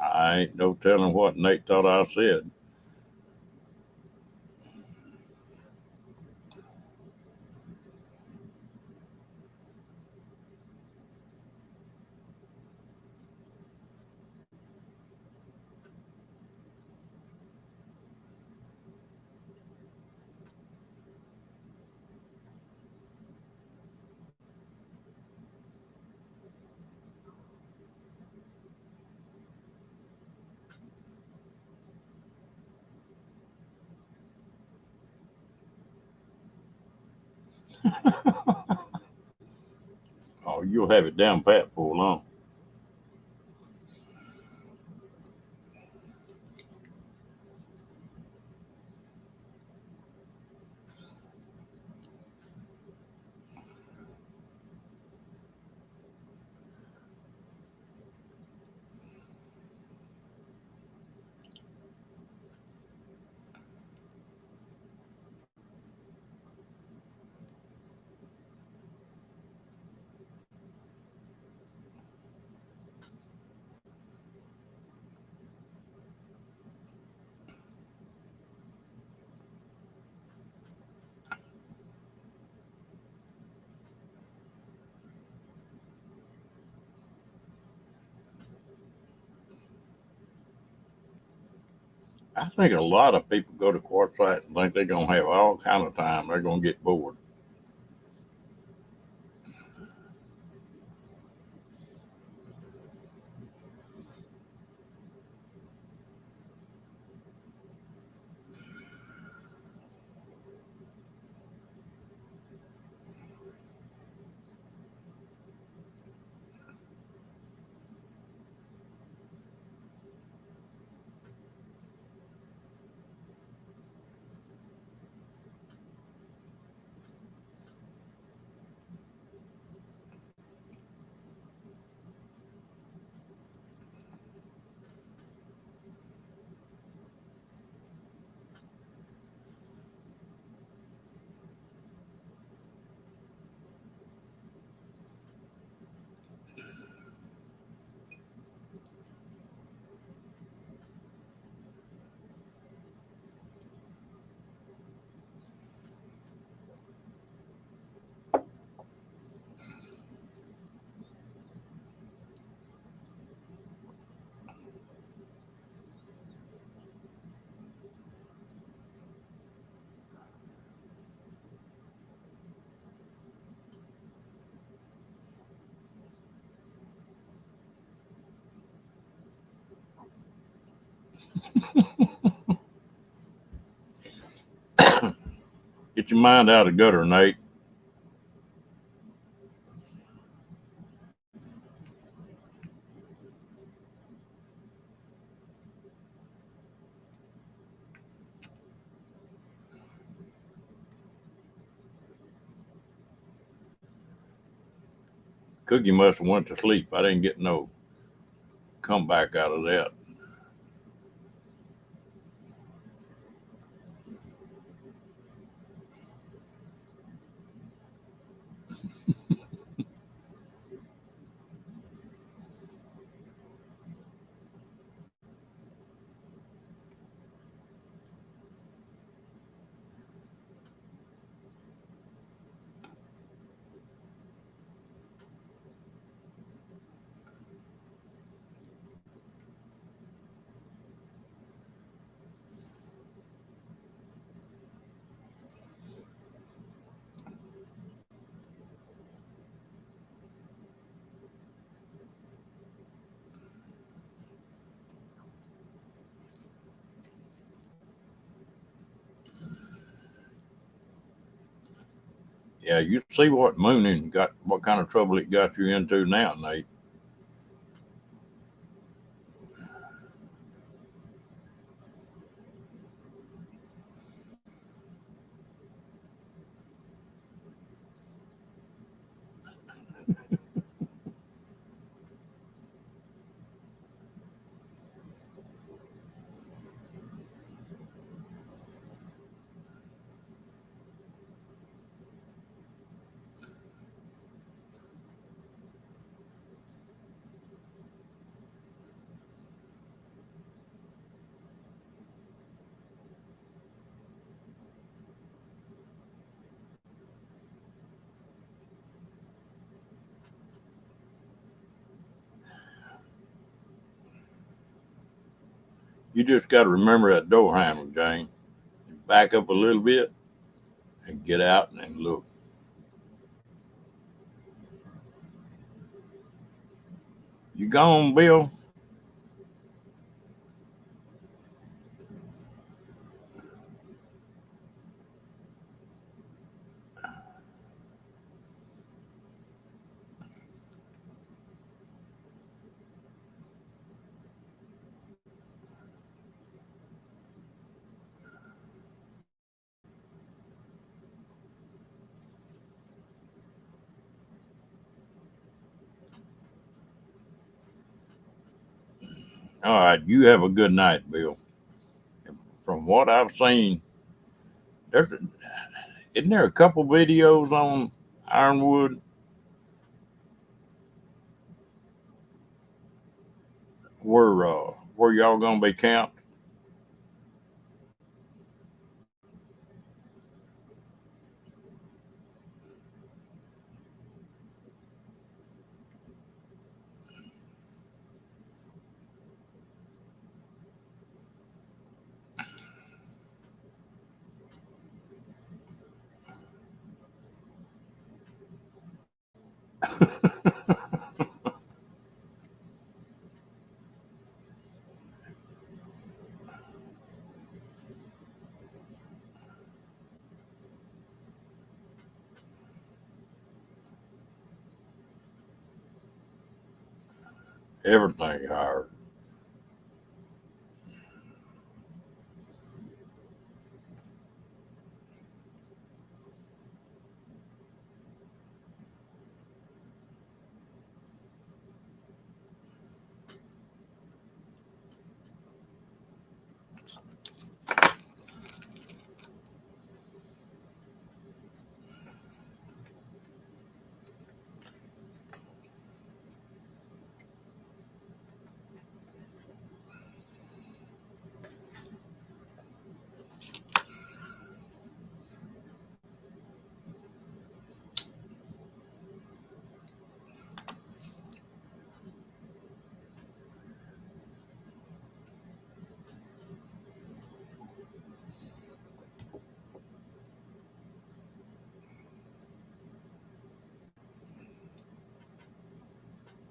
I ain't no telling what Nate thought I said. Oh, you'll have it down pat for long. I think a lot of people go to Quartzsite and think they're gonna have all kind of time. They're gonna get bored. Get your mind out of the gutter, Nate. Cookie must have went to sleep. I didn't get no comeback out of that. Yeah, you see what mooning got, what kind of trouble it got you into now, Nate. You just got to remember that door handle, Jane. Back up a little bit and get out and look. You gone, Bill? All right, you have a good night, Bill. From what I've seen, there's isn't there a couple videos on Ironwood where y'all gonna be camped? Everything hard.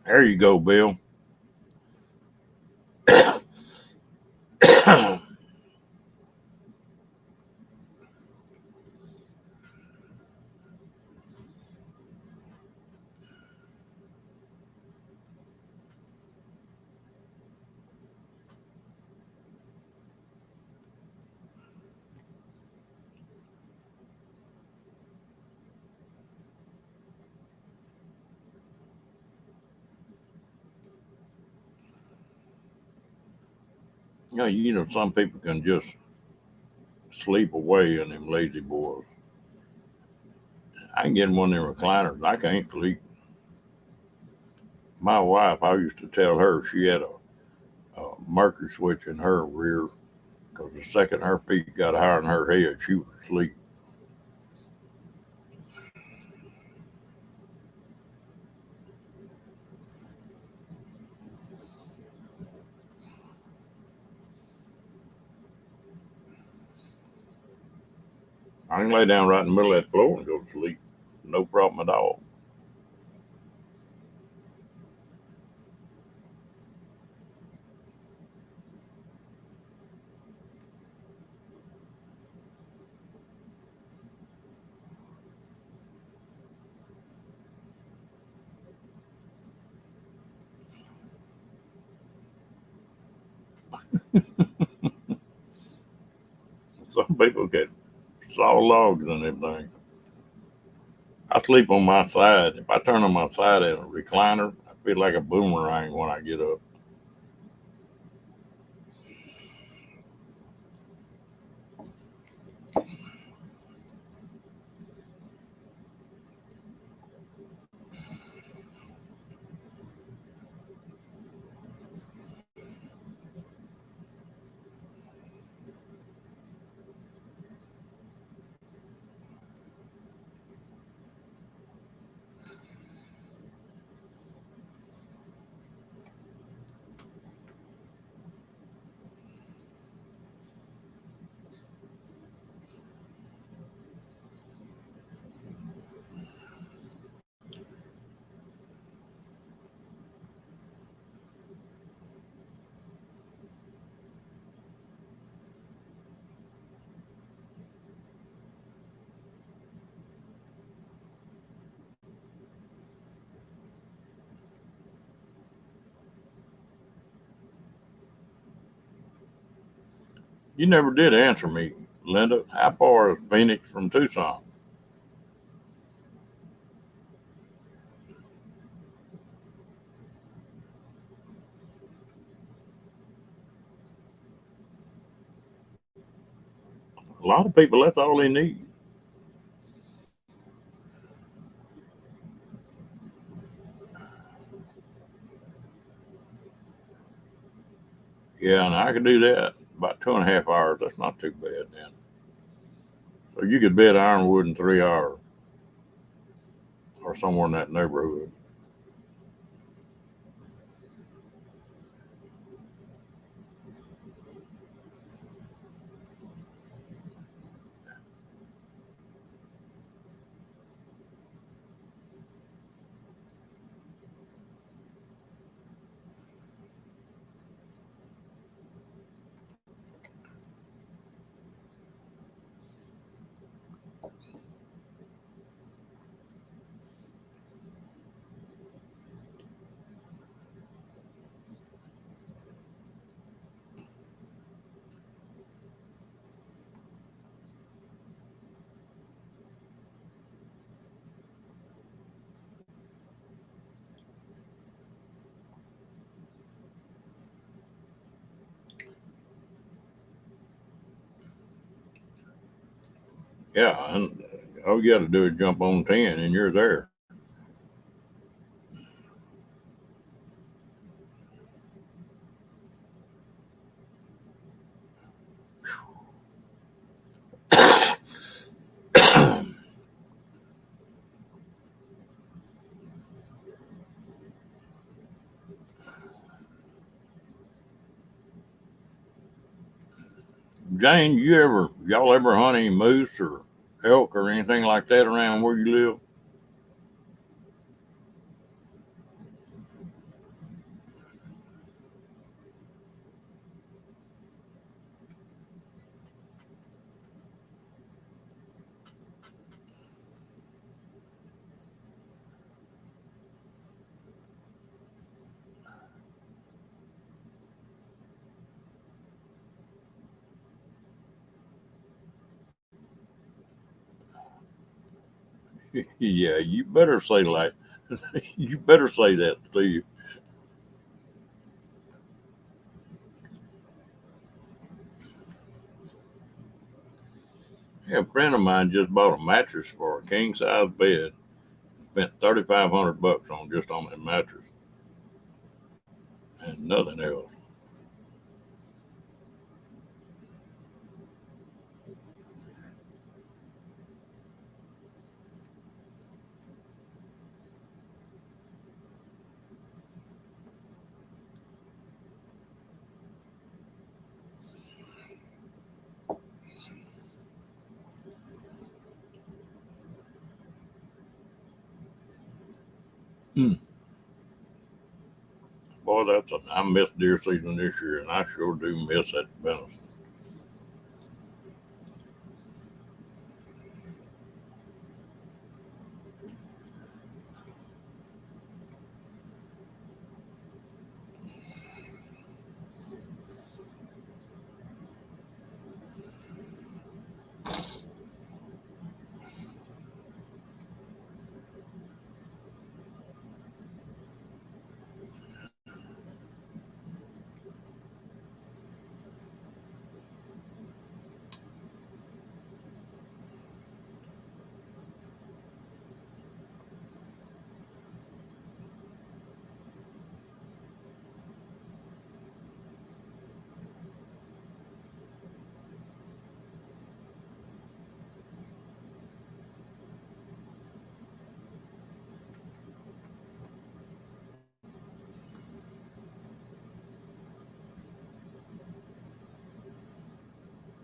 There you go, Bill. Some people can just sleep away in them lazy boys. I can get in one of them recliners. I can't sleep. My wife, I used to tell her she had a mercury switch in her rear because the second her feet got higher than her head, she was asleep. I can lay down right in the middle of that floor and go to sleep. No problem at all. Some people get saw logs and everything. I sleep on my side. If I turn on my side in a recliner, I feel like a boomerang when I get up. You never did answer me, Linda. How far is Phoenix from Tucson? A lot of people, that's all they need. Yeah, and I could do that about 2.5 hours. That's not too bad then. So you could be at Ironwood in 3 hours or somewhere in that neighborhood. Yeah, and all you got to do is jump on 10 and you're there. Jane, y'all ever hunt any moose or elk or anything like that around where you live? Yeah, you better say like you better say that, Steve. Yeah, a friend of mine just bought a mattress for a king size bed. Spent $3,500 on that mattress and nothing else. Hmm. Boy, I missed deer season this year, and I sure do miss that venison.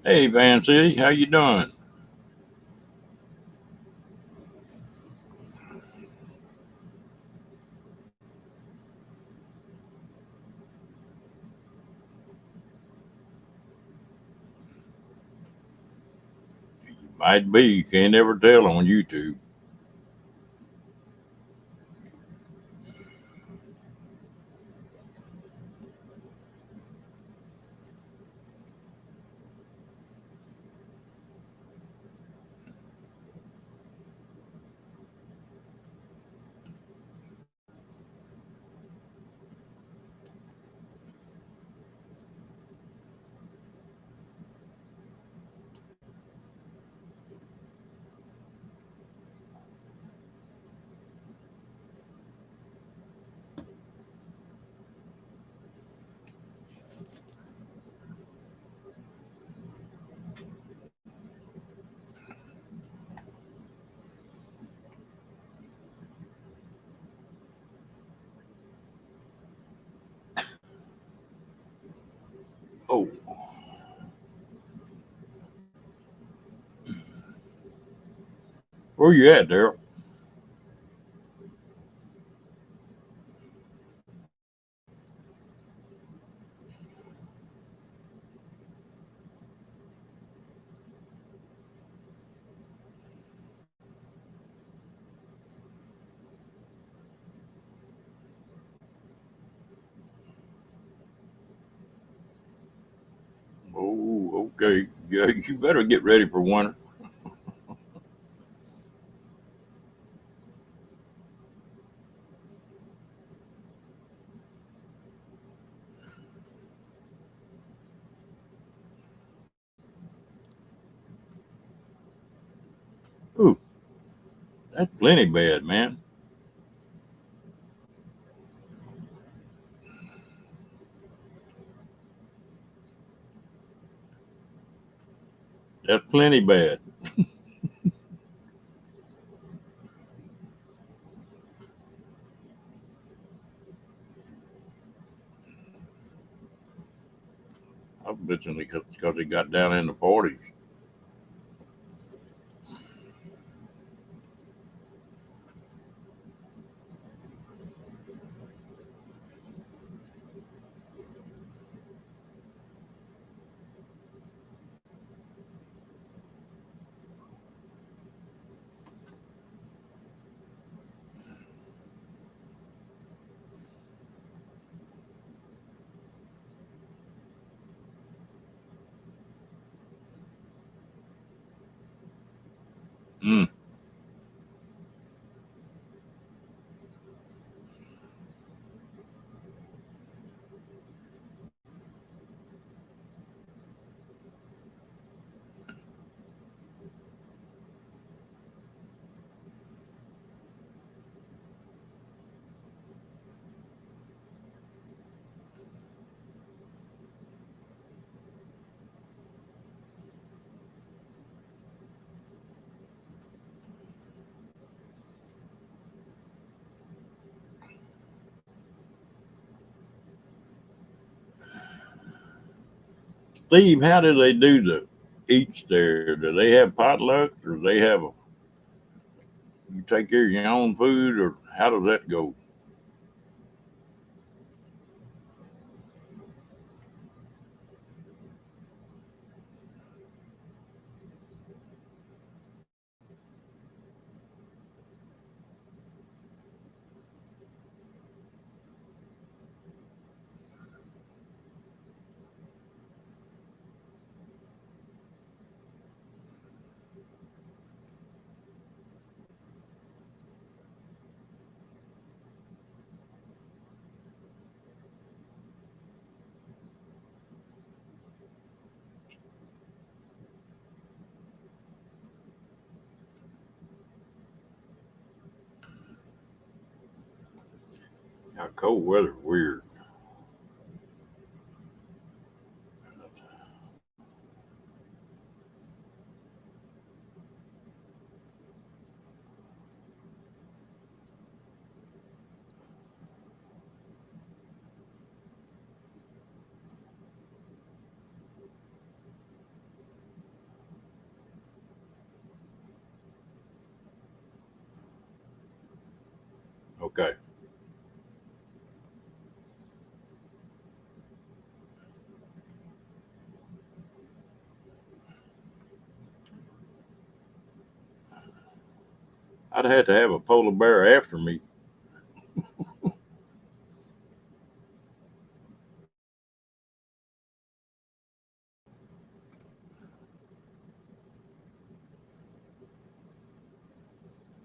Hey, Van City, how you doing? Might be. You can't ever tell on YouTube. Oh, where you at, Daryl? Oh, okay. Yeah, you better get ready for winter. Ooh, that's plenty bad, man. That's plenty bad. I was bitching because it got down in the 40s. Mm. Steve, how do they do the eats there? Do they have potlucks, or do they have a you take care of your own food, or how does that go? Now, cold weather's weird. Okay. I'd have to have a polar bear after me.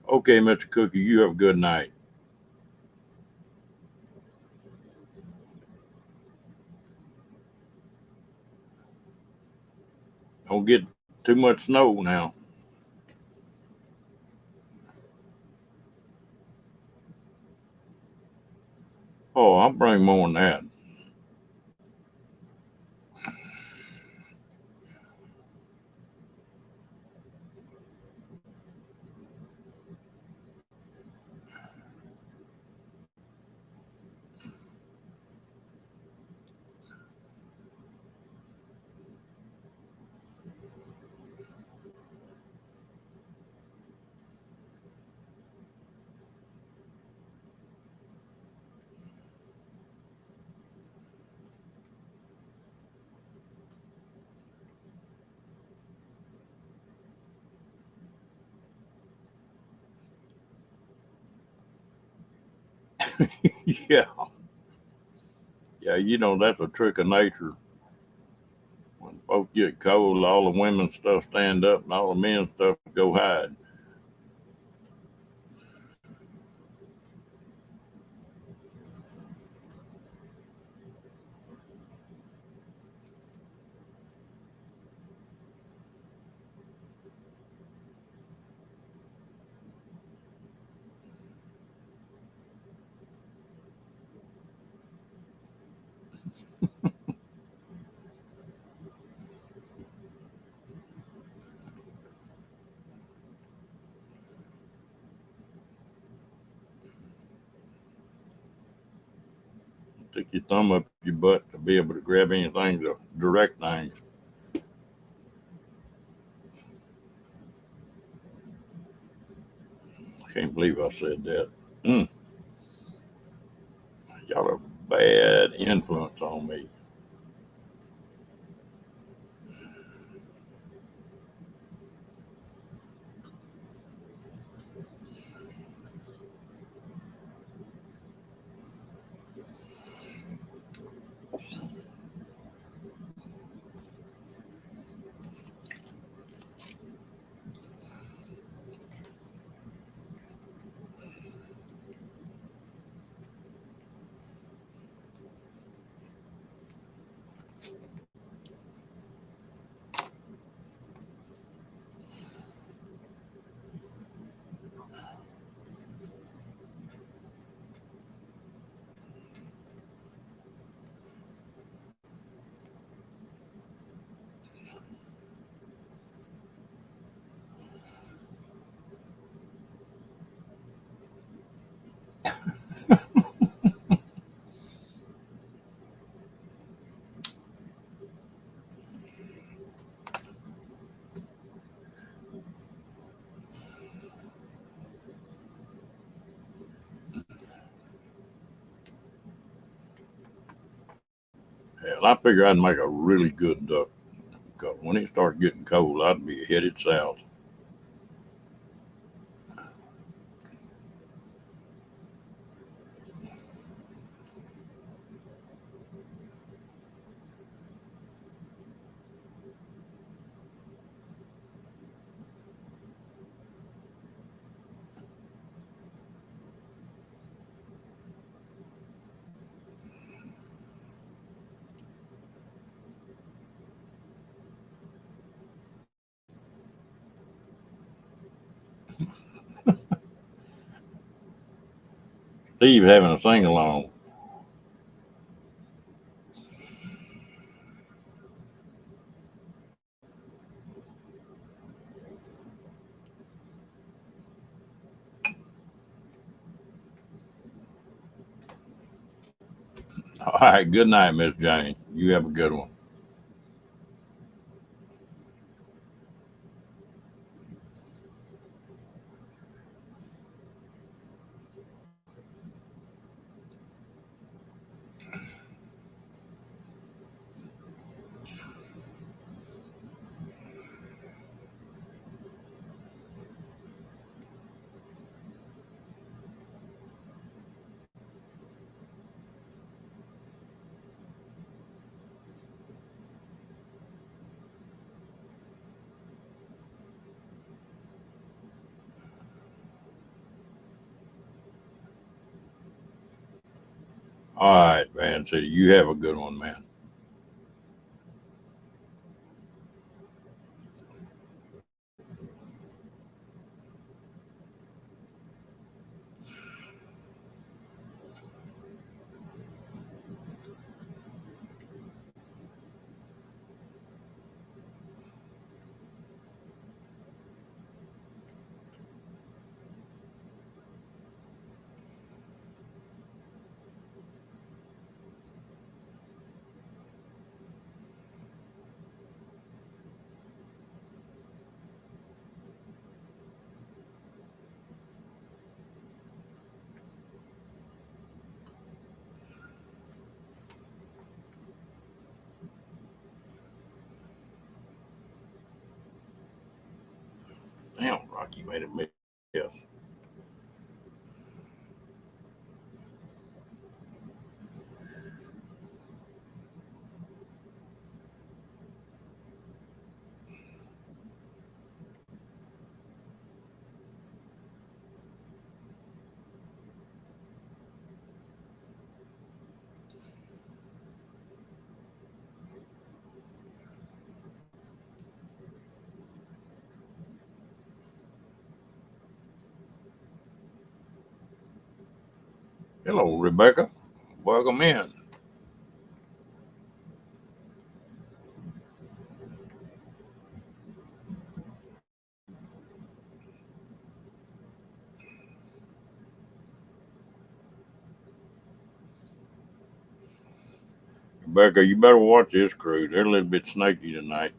Okay, Mr. Cookie, you have a good night. Don't get too much snow now. Oh, I'll bring more than that. Yeah, yeah, that's a trick of nature. When folks get cold, all the women's stuff stand up and all the men's stuff go hide. Stick your thumb up your butt to be able to grab anything to direct things. I can't believe I said that. Mm, y'all are bad influence on me. Well, I figure I'd make a really good duck because when it starts getting cold, I'd be headed south. Steve having a sing along. All right, good night, Miss Jane. You have a good one. All right, Van City. You have a good one, man. Damn, Rocky made a mess. Hello, Rebecca. Welcome in. Rebecca, you better watch this crew. They're a little bit snaky tonight.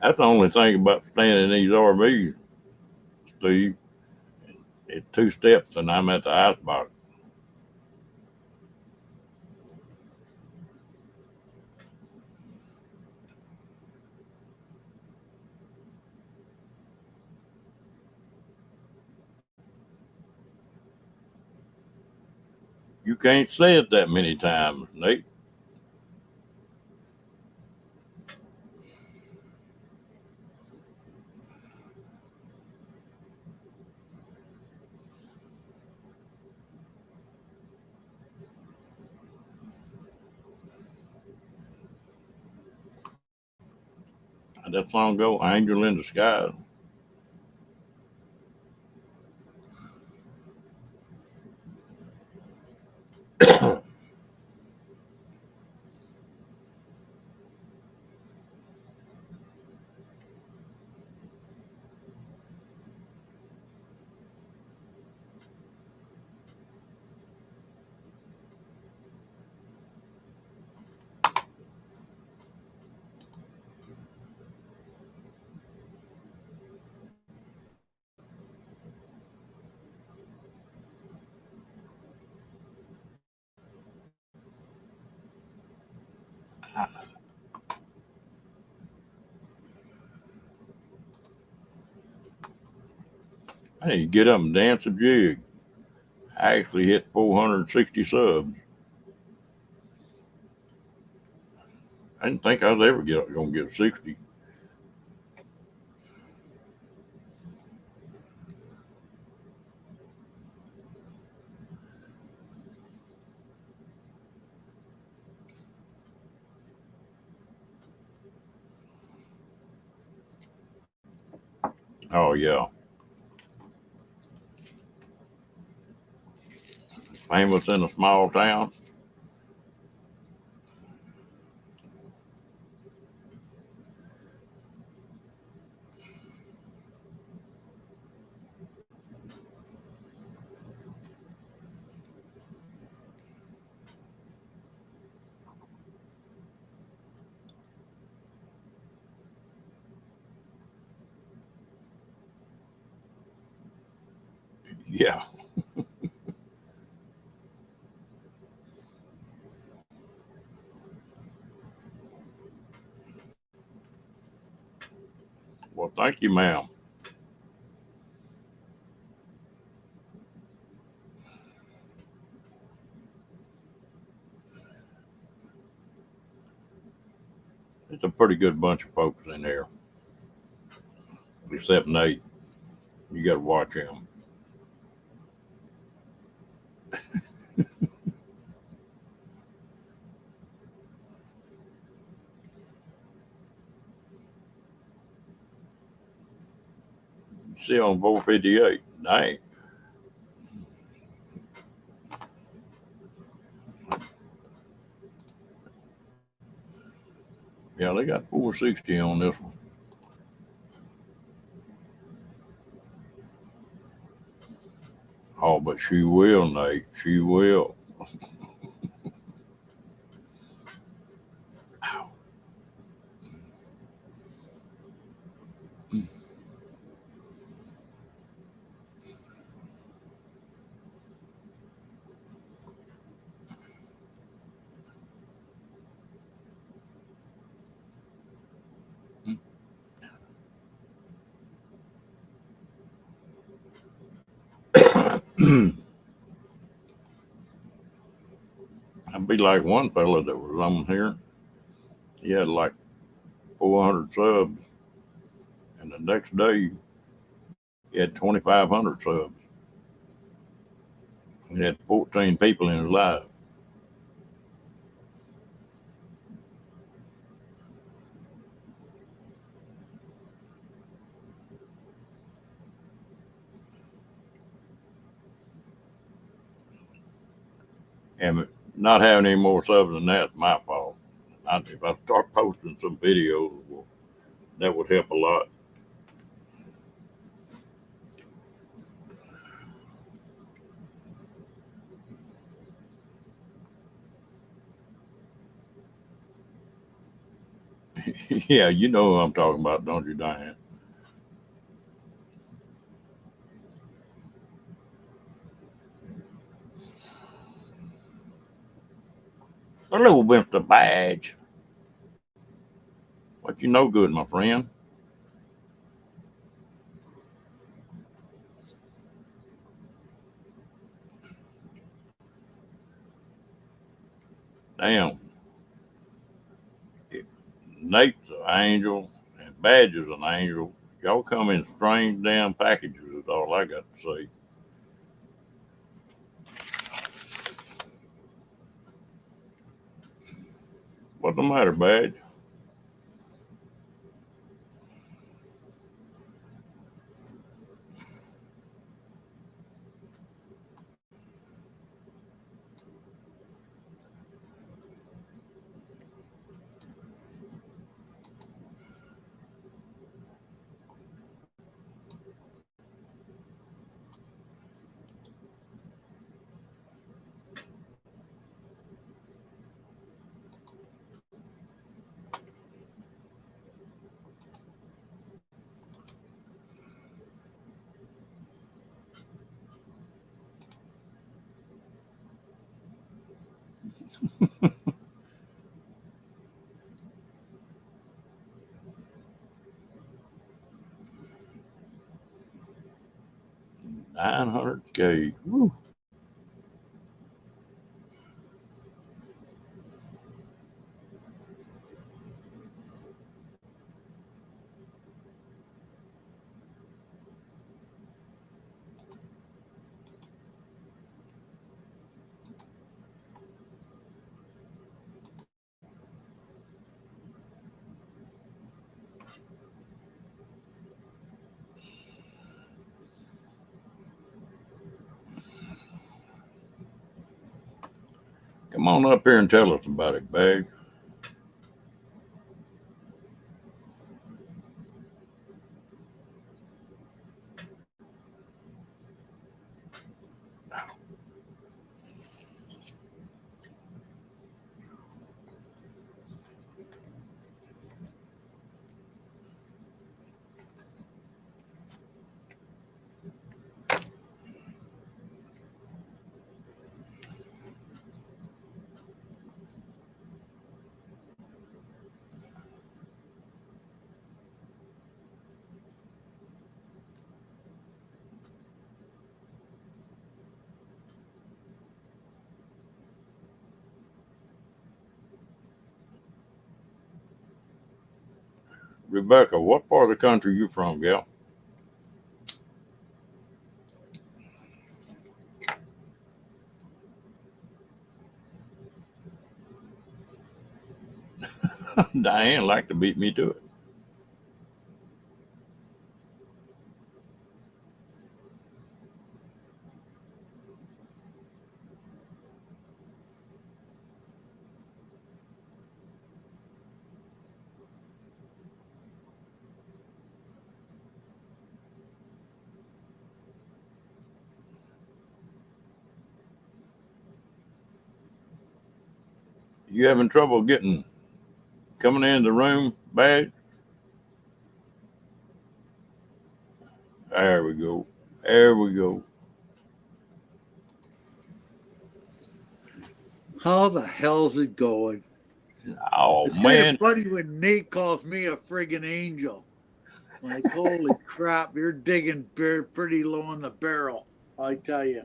That's the only thing about staying in these RVs, Steve. It's two steps and I'm at the icebox. You can't say it that many times, Nate. That song go, Angel in the Sky. I need to get up and dance a jig. I actually hit 460 subs. I didn't think I was ever gonna get 60. Oh yeah, famous in a small town. Yeah. Well, thank you, ma'am. It's a pretty good bunch of folks in there, except Nate. You got to watch him. You see on 458. Dang. Yeah, they got 460 on this one. Oh, but she will, Nate. She will. I'd be like one fella that was on here. He had like 400 subs, and the next day he had 2,500 subs. He had 14 people in his live. And not having any more subs than that's my fault. If I start posting some videos, well, that would help a lot. Yeah, you know who I'm talking about, don't you, Diane? Hello, Mr. Badge. What you know good, my friend? Damn, Nate's an angel and Badge is an angel. Y'all come in strange damn packages, is all I got to say. What's the matter, Badge? $900K. Woo. Come on up here and tell us about it, Bag. Rebecca, what part of the country you from, gal? Diane like to beat me to it. You having trouble coming in the room, Bag? There we go. There we go.
How the hell's it going?
Oh,
It's kind
man.
of funny when Nate calls me a friggin' angel. Like, holy crap, you're digging pretty low in the barrel, I tell you.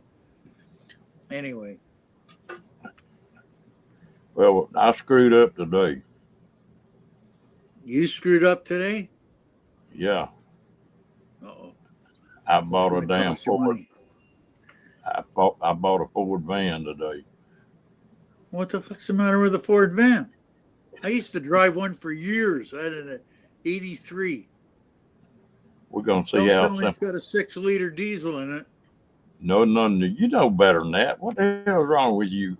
Anyway,
Well, I screwed up today.
you screwed up today?
Yeah,
Uh-oh.
I
It's
bought a
going to
damn
cost you
Ford.
money.
I bought a Ford van today.
What the fuck's the matter with the Ford van? I used to drive one for years. I had an 83.
We're gonna see
Don't
how
tell me it's
simple.
got a 6-liter diesel in it.
No, you know better than that. What the hell's wrong with you?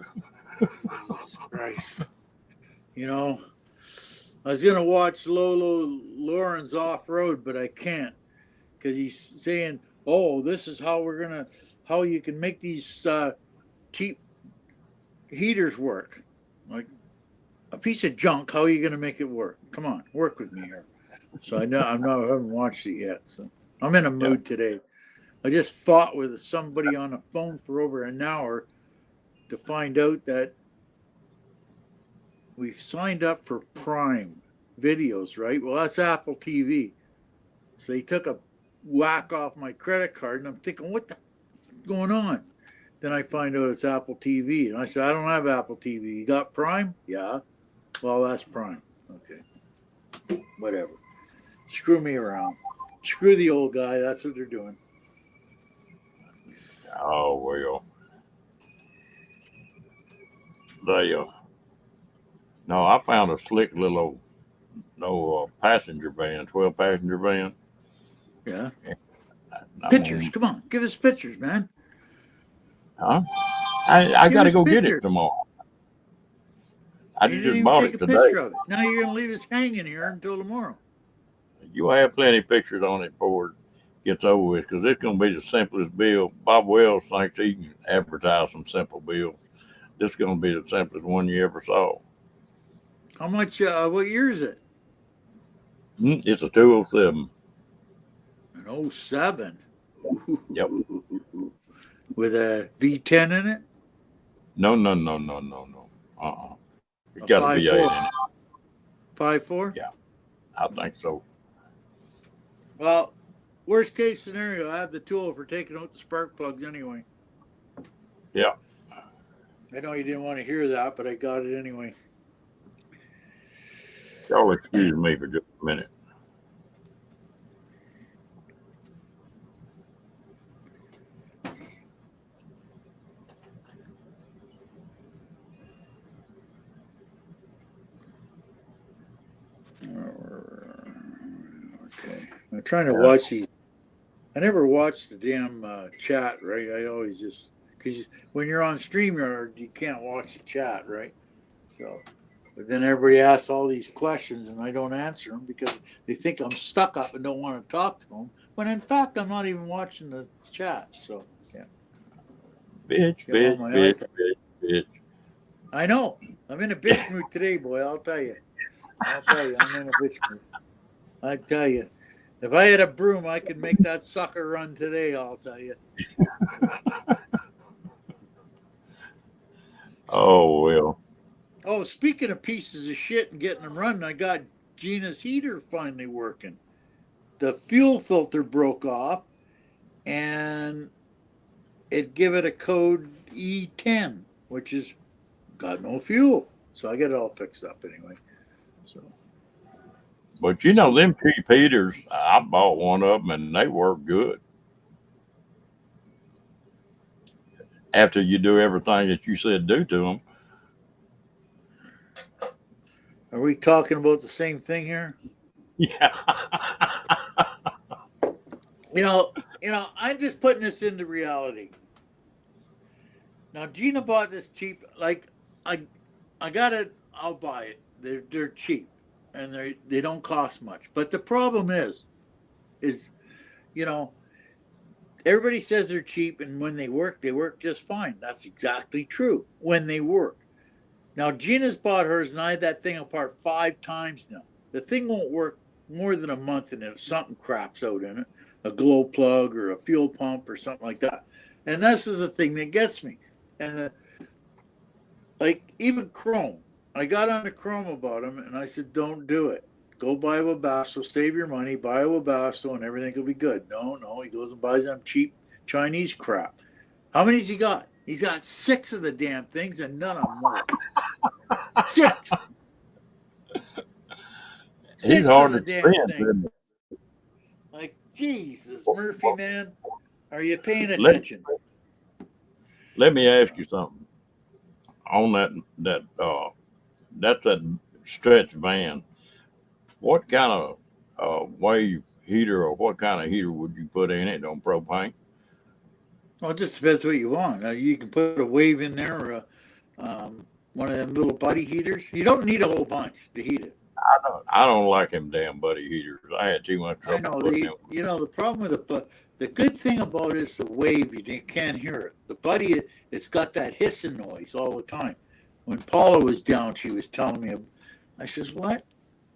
Jesus Christ. You know, I was going to watch Lolo Lawrence off road, but I can't because he's saying, oh, this is how you can make these cheap heaters work. Like a piece of junk, how are you going to make it work? Come on, work with me here. So I haven't watched it yet. So I'm in a
Yeah.
mood today. I just fought with somebody on the phone for over an hour to find out that we've signed up for Prime videos, right? Well, that's Apple TV. So they took a whack off my credit card, and I'm thinking, what the going on? Then I find out it's Apple TV, and I said, I don't have Apple TV. You got Prime? Yeah. Well, that's Prime. Okay. Whatever. Screw me around. Screw the old guy. That's what they're doing.
Oh well. No, I found a slick little passenger van, 12-passenger van.
Yeah.
I'm
Pictures.
gonna,
Come on. Give us pictures, man.
huh? I
Give
got to
us
go get it
pictures.
tomorrow. I
You didn't
just
even
bought
take
it
a
today.
picture of it. Now you're going to leave us hanging here until tomorrow.
You have plenty of pictures on it before it gets over with because it's going to be the simplest bill. Bob Wells thinks he can advertise some simple bills. This is going to be the simplest one you ever saw.
How much, what year is it?
It's a 207.
An 07.
Yep.
With a V10 in it?
No. It's
A
got a V8
5.4.
in it.
5.4?
Yeah. I think so.
Well, worst case scenario, I have the tool for taking out the spark plugs anyway.
Yeah.
I know you didn't want to hear that, but I got it anyway.
Y'all excuse me for just a minute.
Okay. I'm trying to watch these. I never watch the damn chat, right? I always just, because when you're on StreamYard, you can't watch the chat, right? So, but then everybody asks all these questions and I don't answer them because they think I'm stuck up and don't want to talk to them. When in fact, I'm not even watching the chat. So, yeah.
Bitch,
I'm on
bitch,
my
bitch,
iPad.
bitch, bitch.
I know. I'm in a bitch mood today, boy. I'll tell you. I'm in a bitch mood. I tell you. If I had a broom, I could make that sucker run today, I'll tell you.
Oh, well.
Oh, speaking of pieces of shit and getting them running, I got Gina's heater finally working. The fuel filter broke off and it give it a code E10, which is got no fuel. So I get it all fixed up anyway. So,
But you know, them cheap heaters, I bought one of them and they work good. After you do everything that you said do to them.
are we talking about the same thing here?
Yeah.
You know, I'm just putting this into reality. Now Gina bought this cheap. Like I got it. I'll buy it. They're cheap, and they don't cost much. But the problem is you know everybody says they're cheap, and when they work just fine. That's exactly true when they work. Now Gina's bought hers, and I had that thing apart 5 times now. The thing won't work more than a month, and if something craps out in it, a glow plug or a fuel pump or something like that. And this is the thing that gets me. And like even Chrome, I got on the Chrome about him, and I said, "Don't do it. Go buy a Webasto. Save your money. Buy a Webasto, and everything will be good." No. He goes and buys them cheap Chinese crap. How many's he got? He's got 6 of the damn things, and none of them work. 6.
He's
6
hard
of the
to
damn
spend.
things. Like Jesus, Murphy, man, are you paying
Let,
attention?
let me ask you something. On that's that stretch van. What kind of wave heater or what kind of heater would you put in it on propane?
Well, it just depends what you want. You can put a wave in there or one of them little buddy heaters. You don't need a whole bunch to heat it.
I don't like them damn buddy heaters. I had too much
I
trouble
know
putting them.
the problem with the good thing about it is the wave. You can't hear it. The buddy, it's got that hissing noise all the time. When Paula was down, she was telling me. I says, "What?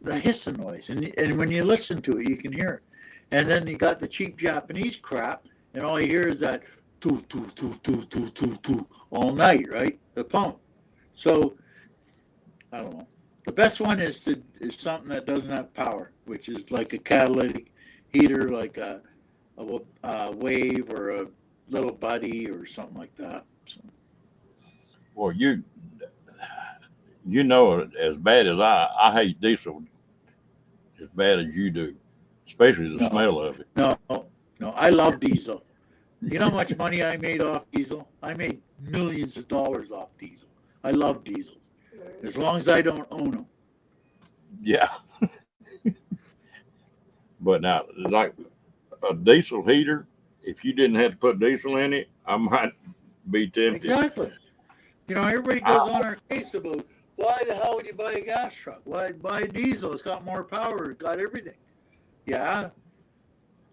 The hissing noise?" And when you listen to it, you can hear it. And then you got the cheap Japanese crap, and all you hear is that toot toot toot toot toot toot toot all night, right? The pump. So I don't know. The best one is something that doesn't have power, which is like a catalytic heater, like a wave or a little buddy or something like that. So,
Well, you know as bad as I hate diesel as bad as you do, especially the
no,
smell of it.
no, no. I love diesel. You know how much money I made off diesel? I made millions of dollars off diesel. I love diesels as long as I don't own them.
Yeah. But now, like a diesel heater, if you didn't have to put diesel in it, I might be tempted.
Exactly. Everybody goes on our case about why the hell would you buy a gas truck? Why buy a diesel? It's got more power. It's got everything. Yeah,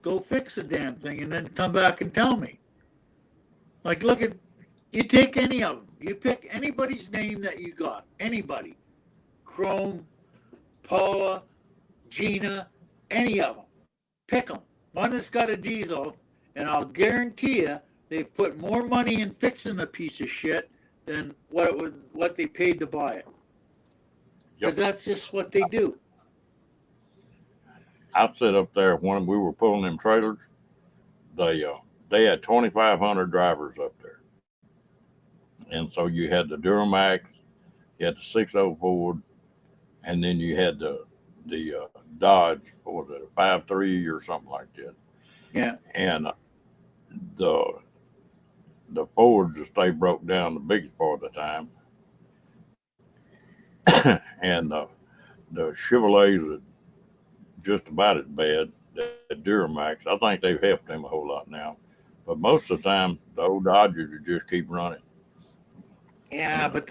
go fix the damn thing and then come back and tell me. Like, you take any of them. You pick anybody's name that you got. Anybody. Chrome, Paula, Gina, any of them. Pick them. One that's got a diesel, and I'll guarantee you they've put more money in fixing the piece of shit than what they paid to buy it. Because that's just what they do.
I sit up there when we were pulling them trailers. They had 2,500 drivers up there, and so you had the Duramax, you had the 604, and then you had the Dodge. What was it, a 5.3 or something like that?
Yeah.
And the Fords just they broke down the biggest part of the time, and the Chevrolets are just about as bad. The Duramax, I think they've helped them a whole lot now, but most of the time the old Dodgers just keep running.
Yeah, but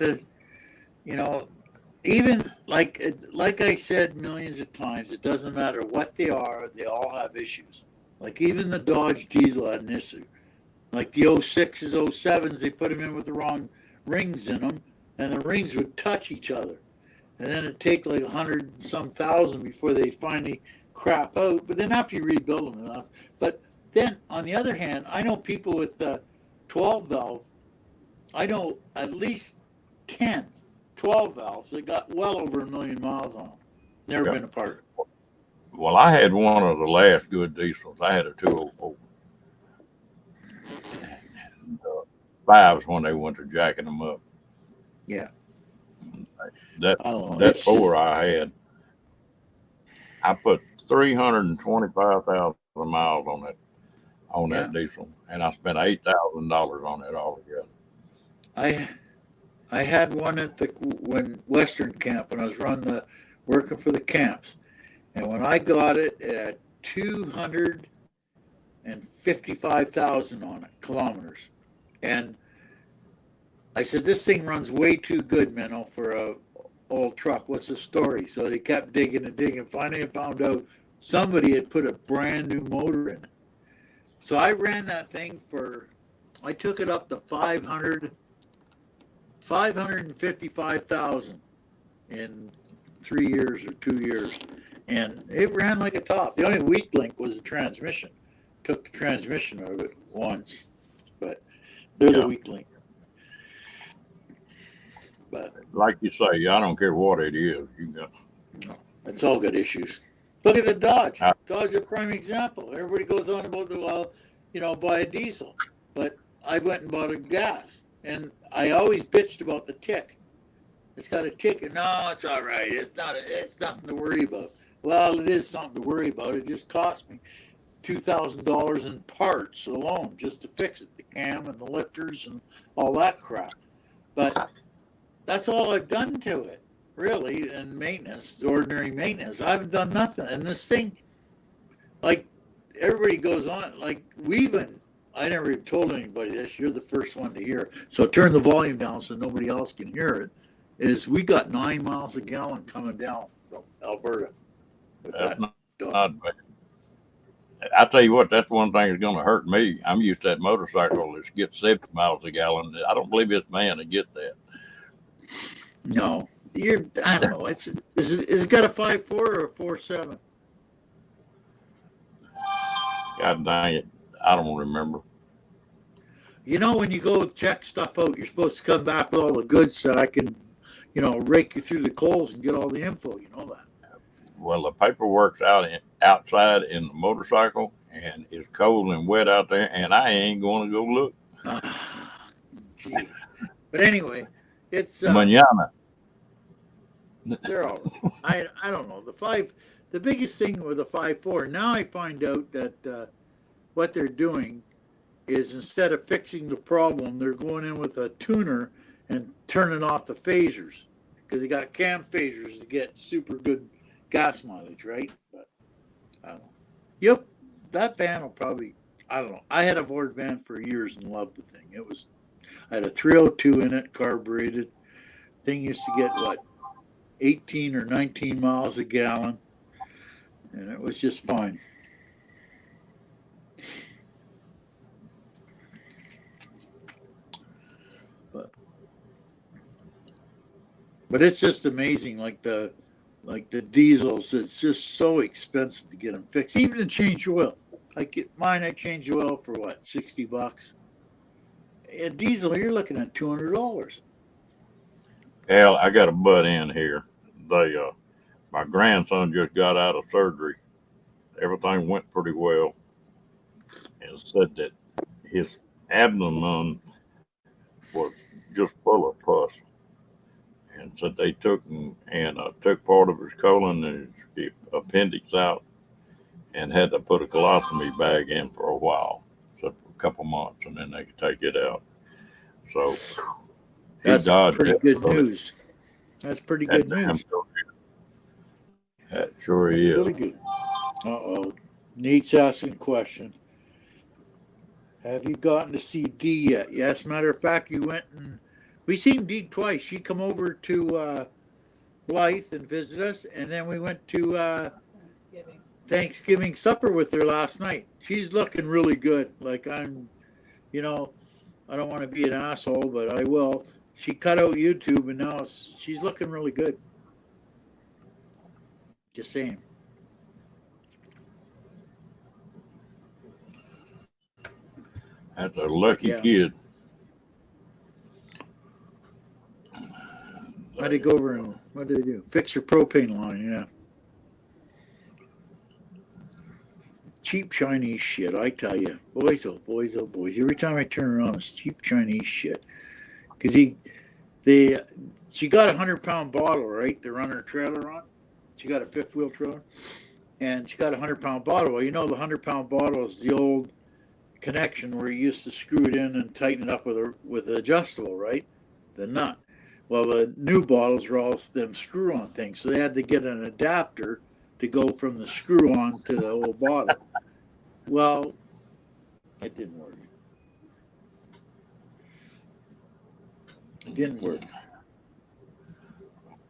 even like I said millions of times, it doesn't matter what they are; they all have issues. Like even the Dodge diesel had an issue. Like the 06s, 07s, they put them in with the wrong rings in them, and the rings would touch each other. And then it'd take like 100 some thousand before they finally crap out. But then after you rebuild them, enough. But then on the other hand, I know people with 12 valve. I know at least 10 12 valves that got well over 1 million miles on them. Never been apart.
Well, I had one of the last good diesels. I had a 204. And, fives when they went to jacking them up.
Yeah.
That 4 I had, I put 325,000 miles on that diesel, and I spent $8,000 on it altogether.
I had one at when Western Camp when I was working for the camps, and when I got it at 255,000 on it kilometers, and I said this thing runs way too good, Menno, for a old truck. What's the story? So they kept digging and digging. Finally, I found out somebody had put a brand new motor in it. So I ran that thing I took it up to 555,000 in 3 years or 2 years. And it ran like a top. The only weak link was the transmission. Took the transmission out of it once, but they're the weak link. But
like you say, I don't care what it is.
It's all got issues. Look at the Dodge. Dodge is a prime example. Everybody goes on about buy a diesel. But I went and bought a gas. And I always bitched about the tick. It's got a tick. No, it's all right. It's nothing to worry about. Well, it is something to worry about. It just cost me $2,000 in parts alone just to fix it. The cam and the lifters and all that crap. But that's all I've done to it, really, in maintenance, ordinary maintenance. I haven't done nothing. And this thing, like, everybody goes on, like, I never even told anybody this. You're the first one to hear it. So turn the volume down so nobody else can hear it. Is we got 9 miles a gallon coming down from Alberta.
That's not bad. I tell you what, that's one thing that's going to hurt me. I'm used to that motorcycle that gets 70 miles a gallon. I don't believe this man to get that.
No, I don't know. Is it got a 5.4 or a 4.7?
God dang it. I don't remember.
When you go check stuff out, you're supposed to come back with all the goods so I can, rake you through the coals and get all the info. You know that.
Well, the paperwork's outside in the motorcycle, and it's cold and wet out there, and I ain't going to go look.
But anyway, it's
mañana.
They're all. I don't know the biggest thing with the 5.4. Now I find out that what they're doing is instead of fixing the problem, they're going in with a tuner and turning off the phasers because they got cam phasers to get super good gas mileage, right? But I don't know. Yep, that van will probably. I don't know. I had a Ford van for years and loved the thing. I had a 302 in it, carbureted. Thing used to get 18 or 19 miles a gallon, and it was just fine. But it's just amazing, like the diesels. It's just so expensive to get them fixed, even to change oil. I change oil for $60. A diesel, you're looking at $200.
Al, I got a butt in here. My grandson just got out of surgery. Everything went pretty well, and said that his abdomen was just full of pus, and said they took part of his colon and his appendix out, and had to put a colostomy bag in for a while, so for a couple months, and then they could take it out. So he
That's
dodged
pretty
it.
good news. That's pretty
That
good
damn
news.
sure, that sure is.
Really good. Uh-oh. Nate's asking a question. Have you gotten to see Dee yet? Yes, matter of fact, we seen Dee twice. She come over to Blythe and visit us, and then we went to Thanksgiving supper with her last night. She's looking really good. Like you know, I don't want to be an asshole, but I will. She cut out YouTube, and now she's looking really good. Just saying.
That's a lucky
Yeah.
kid.
How'd they go over and what did they do? Fix your propane line, yeah. Cheap Chinese shit, I tell you. Boys, oh boys, oh boys. Every time I turn around, it's cheap Chinese shit. Because she got a 100-pound bottle, right, to run her trailer on. She got a fifth wheel trailer. And she got a 100-pound bottle. Well, you know, the 100-pound bottle is the old connection where you used to screw it in and tighten it up with an adjustable, right? The nut. Well, the new bottles are all them screw-on things, so they had to get an adapter to go from the screw-on to the old bottle. Well, it didn't work. It didn't work.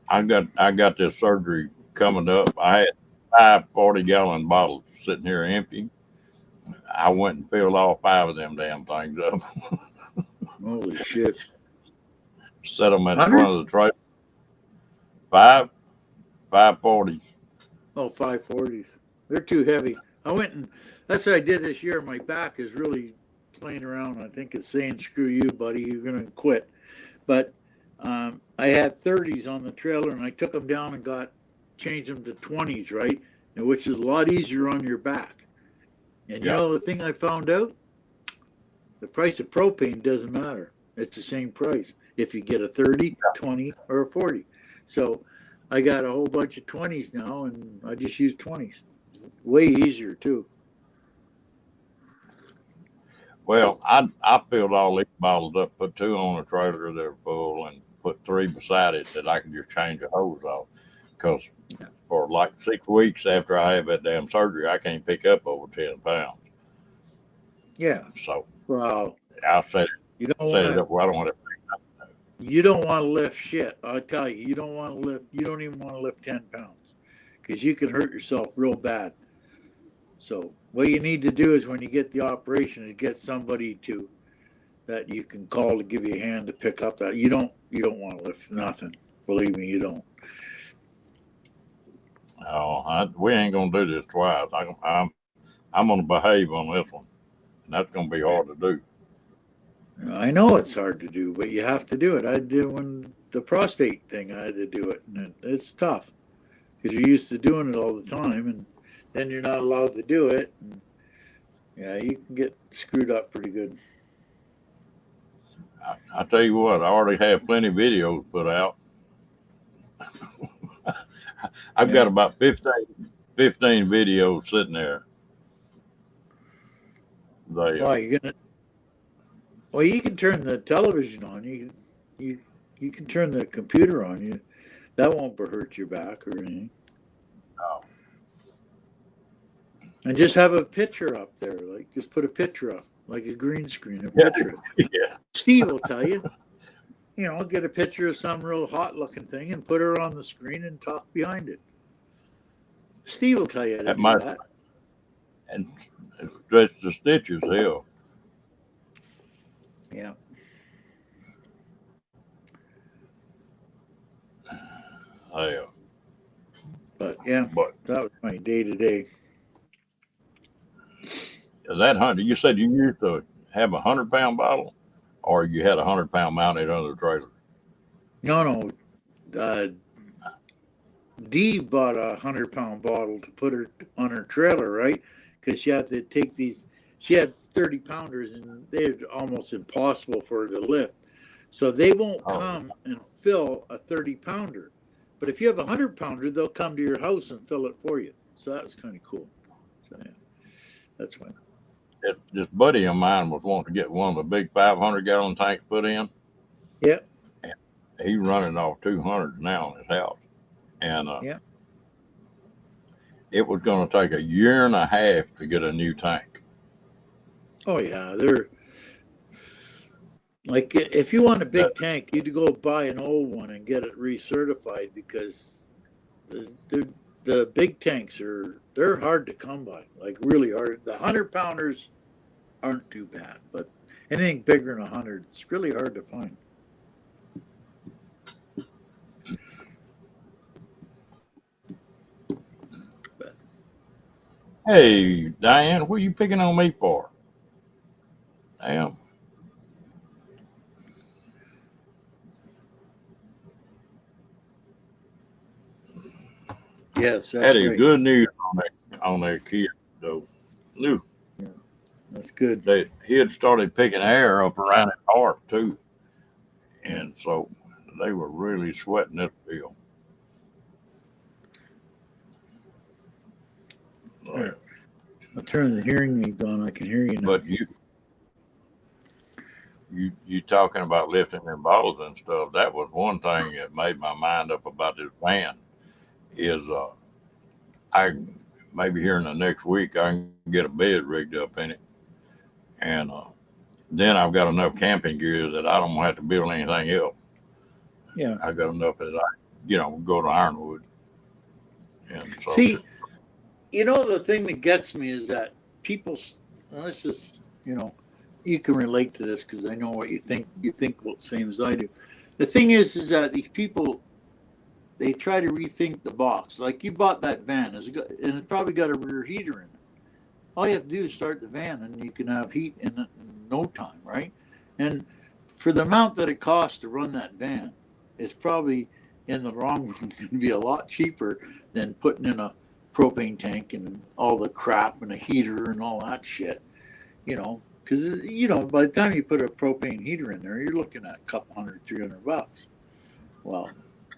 I got this surgery coming up. I had 5 40-gallon bottles sitting here empty. I went and filled all 5 of them damn things up.
Holy shit.
Set them at the front of the trailer. 5 540s.
Oh, 540s. They're too heavy. That's what I did this year. My back is really playing around. I think it's saying, screw you, buddy. You're going to quit. But I had 30s on the trailer, and I took them down and changed them to 20s, right? And which is a lot easier on your back. And you know the thing I found out? The price of propane doesn't matter. It's the same price if you get a 30, 20, or a 40. So I got a whole bunch of 20s now, and I just use 20s. Way easier, too.
Well, I filled all these bottles up, put 2 on the trailer that were full, and put 3 beside it that I could just change the hose off. Because for like 6 weeks after I had that damn surgery, I can't pick up over 10 pounds.
Yeah.
So,
wow.
I said,
you don't want
it up where I don't want to.
You don't want to lift shit. I'll tell you, you don't want to lift. You don't even want to lift 10 pounds because you can hurt yourself real bad. So what you need to do is when you get the operation, is get somebody that you can call to give you a hand to pick up that. You don't want to lift nothing. Believe me, you don't.
Oh, we ain't gonna do this twice. I'm gonna behave on this one, and that's gonna be hard to do.
I know it's hard to do, but you have to do it. I did when the prostate thing. I had to do it, and it's tough because you're used to doing it all the time, and then you're not allowed to do it. And yeah, you can get screwed up pretty good.
I tell you what, I already have plenty of videos put out. I've got about 15 videos sitting there.
Why you gonna? Well, you can turn the television on. You can turn the computer on. That won't hurt your back or anything.
No.
And just have a picture up there. Like just put a picture up, like a green screen. A picture.
Yeah.
Steve will tell you. You know, get a picture of some real hot looking thing and put her on the screen and talk behind it. Steve will tell you how to do that.
And stretch the stitches, hell.
Yeah.
Yeah.
But that was my day to day.
That 100, you said you used to have a 100-pound bottle, or you had a 100-pound mounted under the trailer?
No, Dee bought a 100-pound bottle to put her on her trailer, right? Because she had to take these. She had 30-pounders, and they're almost impossible for her to lift. So they won't come and fill a 30-pounder. But if you have a 100-pounder, they'll come to your house and fill it for you. So that was kind of cool. So yeah, that's fun.
This buddy of mine was wanting to get one of the big 500-gallon tanks put in.
Yeah.
And he's running off 200 now in his house. And
Yeah.
it was going to take a year and a half to get a new tank.
Oh, yeah. They're like, if you want a big tank, you'd go buy an old one and get it recertified, because the big tanks they're hard to come by, like really hard. The 100-pounders aren't too bad, but anything bigger than 100, it's really hard to find.
Hey, Diane, what are you picking on me for? Damn.
Yes, that's
That is
right.
good news on that kid, though. New.
Yeah, that's good.
He had started picking air up around his heart, too. And so they were really sweating this bill.
Right. I'll turn the hearing aid on. I can hear you now.
But you talking about lifting them bottles and stuff. That was one thing that made my mind up about this van. Is I maybe here in the next week I can get a bed rigged up in it, and then I've got enough camping gear that I don't have to build anything else.
Yeah,
I got enough that I go to Ironwood. And so,
see, the thing that gets me is that people. This is you can relate to this because I know what you think. You think the same as I do. The thing is that these people, they try to rethink the box. Like, you bought that van, and it's probably got a rear heater in it. All you have to do is start the van, and you can have heat in it in no time, right? And for the amount that it costs to run that van, it's probably in the long run going to be a lot cheaper than putting in a propane tank and all the crap and a heater and all that shit. Because by the time you put a propane heater in there, you're looking at a couple $100-$300. Well,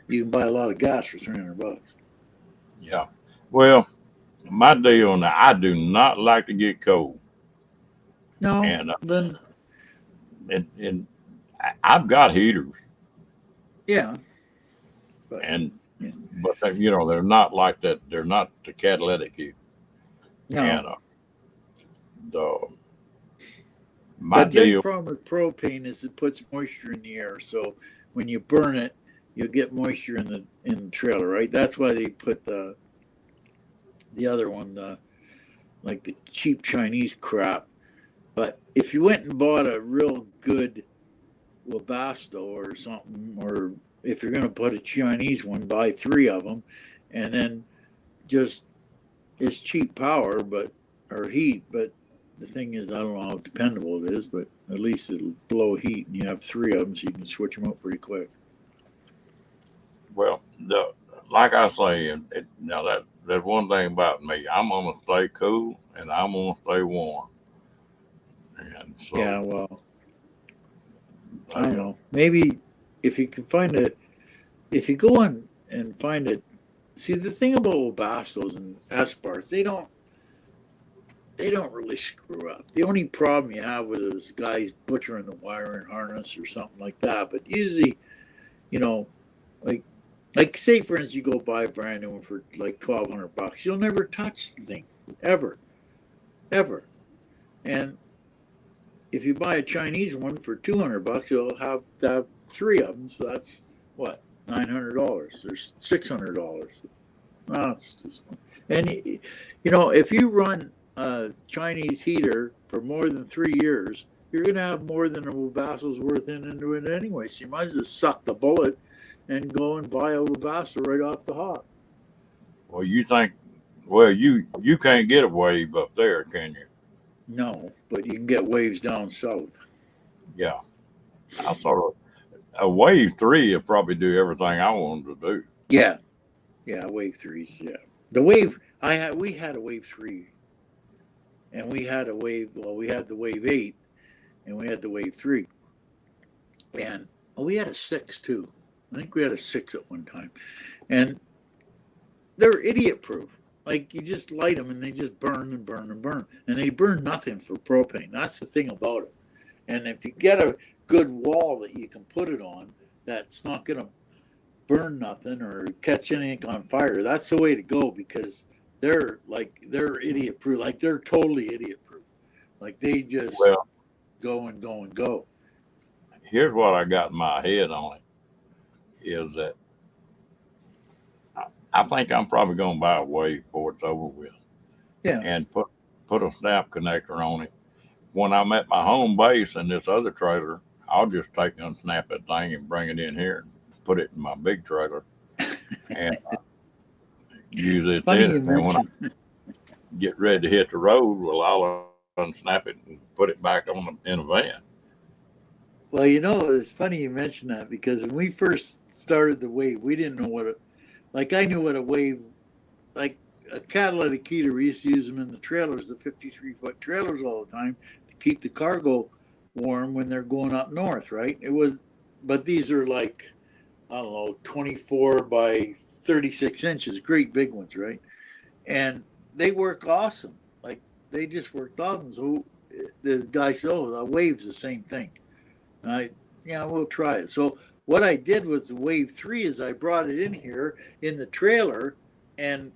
you can buy a lot of gas for $300.
yeah. Well, my deal on that, I do not like to get cold.
No,
And
then
and I've got heaters,
yeah,
but they're not like that. They're not the catalytic heater.
no.
And the
my but the other problem with propane is it puts moisture in the air. So when you burn it, you'll get moisture in the trailer, right? That's why they put the other one, like the cheap Chinese crap. But if you went and bought a real good Webasto or something, or if you're going to put a Chinese one, buy 3 of them, and then just it's cheap power, or heat. But the thing is, I don't know how dependable it is, but at least it'll blow heat, and you have 3 of them, so you can switch them up pretty quick.
Well, like I say, now that's one thing about me. I'm gonna stay cool and I'm gonna stay warm. And so,
yeah, well, I don't know. Maybe if you can find it, if you go on and find it. See, the thing about Webasto's and Esparts, they don't really screw up. The only problem you have with it is guys butchering the wiring harness or something like that. But usually, like say for instance, you go buy a brand new one for like $1,200, you'll never touch the thing ever. And if you buy a Chinese one for $200, you'll have to have 3 of them. So that's what, $900. There's $600. No, it's just one. And if you run a Chinese heater for more than 3 years, you're going to have more than a Webasto's worth into it anyway. So you might as well suck the bullet and go and buy a Webasto right off the hop.
Well, you think, you can't get a wave up there, can you?
No, but you can get waves down south.
Yeah. I sort a wave 3 will probably do everything I wanted to do.
Yeah, wave threes. Yeah, the wave we had a wave 3, and we had a wave. Well, we had the wave 8, and we had the wave 3, and we had a 6 too. I think we had a 6 at one time, and they're idiot proof. Like you just light them and they just burn and burn and burn, and they burn nothing for propane. That's the thing about it. And if you get a good wall that you can put it on, that's not going to burn nothing or catch anything on fire, that's the way to go, because they're idiot proof. Like they're totally idiot proof. Like they just
Well,
go and go and go.
here's what I got in my head on it is that I think I'm probably going to buy a wave before it's over with,
Yeah.
and put a snap connector on it. When I'm at my home base in this other trailer, I'll just take and unsnap that thing and bring it in here and put it in my big trailer and use it
Funny
in
you
it. And when I
mentioned.
get ready to hit the road, well, I'll unsnap it and put it back in a van.
Well, it's funny you mentioned that, because when we first started the wave, we didn't know what it. Like I knew what a wave, like a catalytic heater. We used to use them in the trailers, the 53-foot trailers, all the time to keep the cargo warm when they're going up north, right? But these are like, I don't know, 24 by 36 inches, great big ones, right? And they work awesome. Like they just worked awesome. So the guy said, "Oh, the wave's the same thing." And we'll try it. So what I did was the wave 3 is I brought it in here in the trailer, and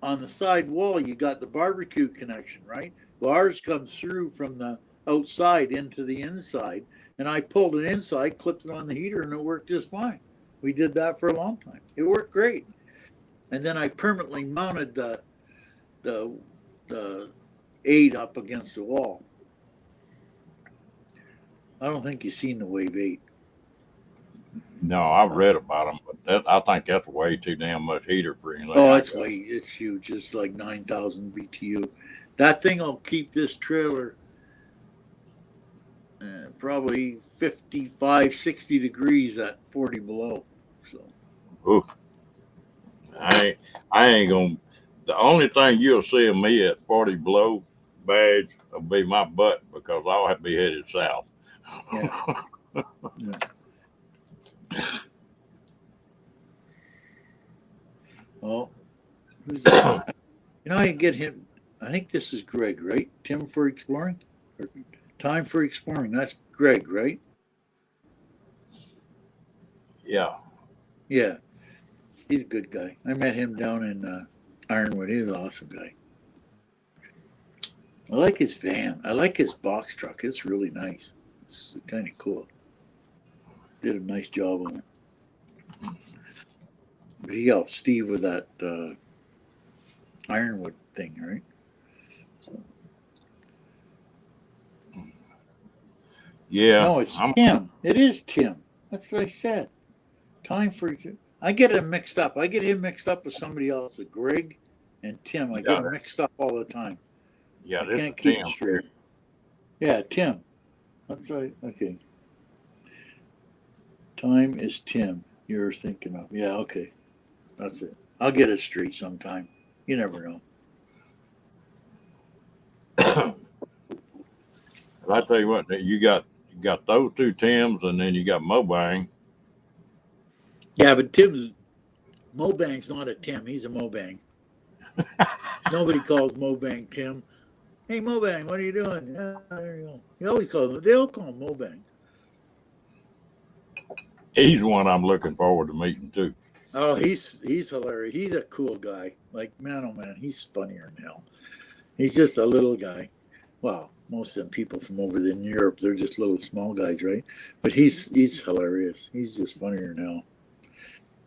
on the side wall you got the barbecue connection, right? Well, ours comes through from the outside into the inside, and I pulled it inside, clipped it on the heater, and it worked just fine. We did that for a long time. It worked great. And then I permanently mounted the 8 up against the wall. I don't think you've seen the Wave 8.
No, I've read about them, but I think that's way too damn much heater for anything.
Oh, it's huge. It's like 9,000 BTU. That thing will keep this trailer probably 55, 60 degrees at 40 below. So,
Ooh, I ain't gonna. The only thing you'll see of me at 40 below badge will be my butt, because I'll have to be headed south.
yeah. Yeah. Oh, who's that? I get him. I think this is Greg, right? Tim for exploring? Or time for exploring. That's Greg, right?
Yeah.
Yeah. He's a good guy. I met him down in Ironwood. He's an awesome guy. I like his van. I like his box truck. It's really nice. It's kind of cool. Did a nice job on it. But he helped Steve with that Ironwood thing, right?
Yeah.
No, it's Tim. It is Tim. That's what I said. Time for. I get him mixed up. I get him mixed up with somebody else, Greg and Tim. I get them mixed up all the time.
Yeah,
I can't keep it straight. Yeah, Tim. That's right. Okay. Time is Tim. You're thinking of. Yeah, okay. That's it. I'll get it straight sometime. You never know.
I tell you what, you got those two Tims, and then you got Mobang.
Yeah, but Mobang's not a Tim. He's a Mobang. Nobody calls Mobang Tim. Hey, Mobang, what are you doing? There you go. He always calls him. They all call him Mobang.
He's one I'm looking forward to meeting too.
Oh, he's hilarious. He's a cool guy. Like, man, oh man, he's funnier than hell. He's just a little guy. Well, most of them people from over there in Europe, they're just little small guys, right? But he's hilarious. He's just funnier than hell.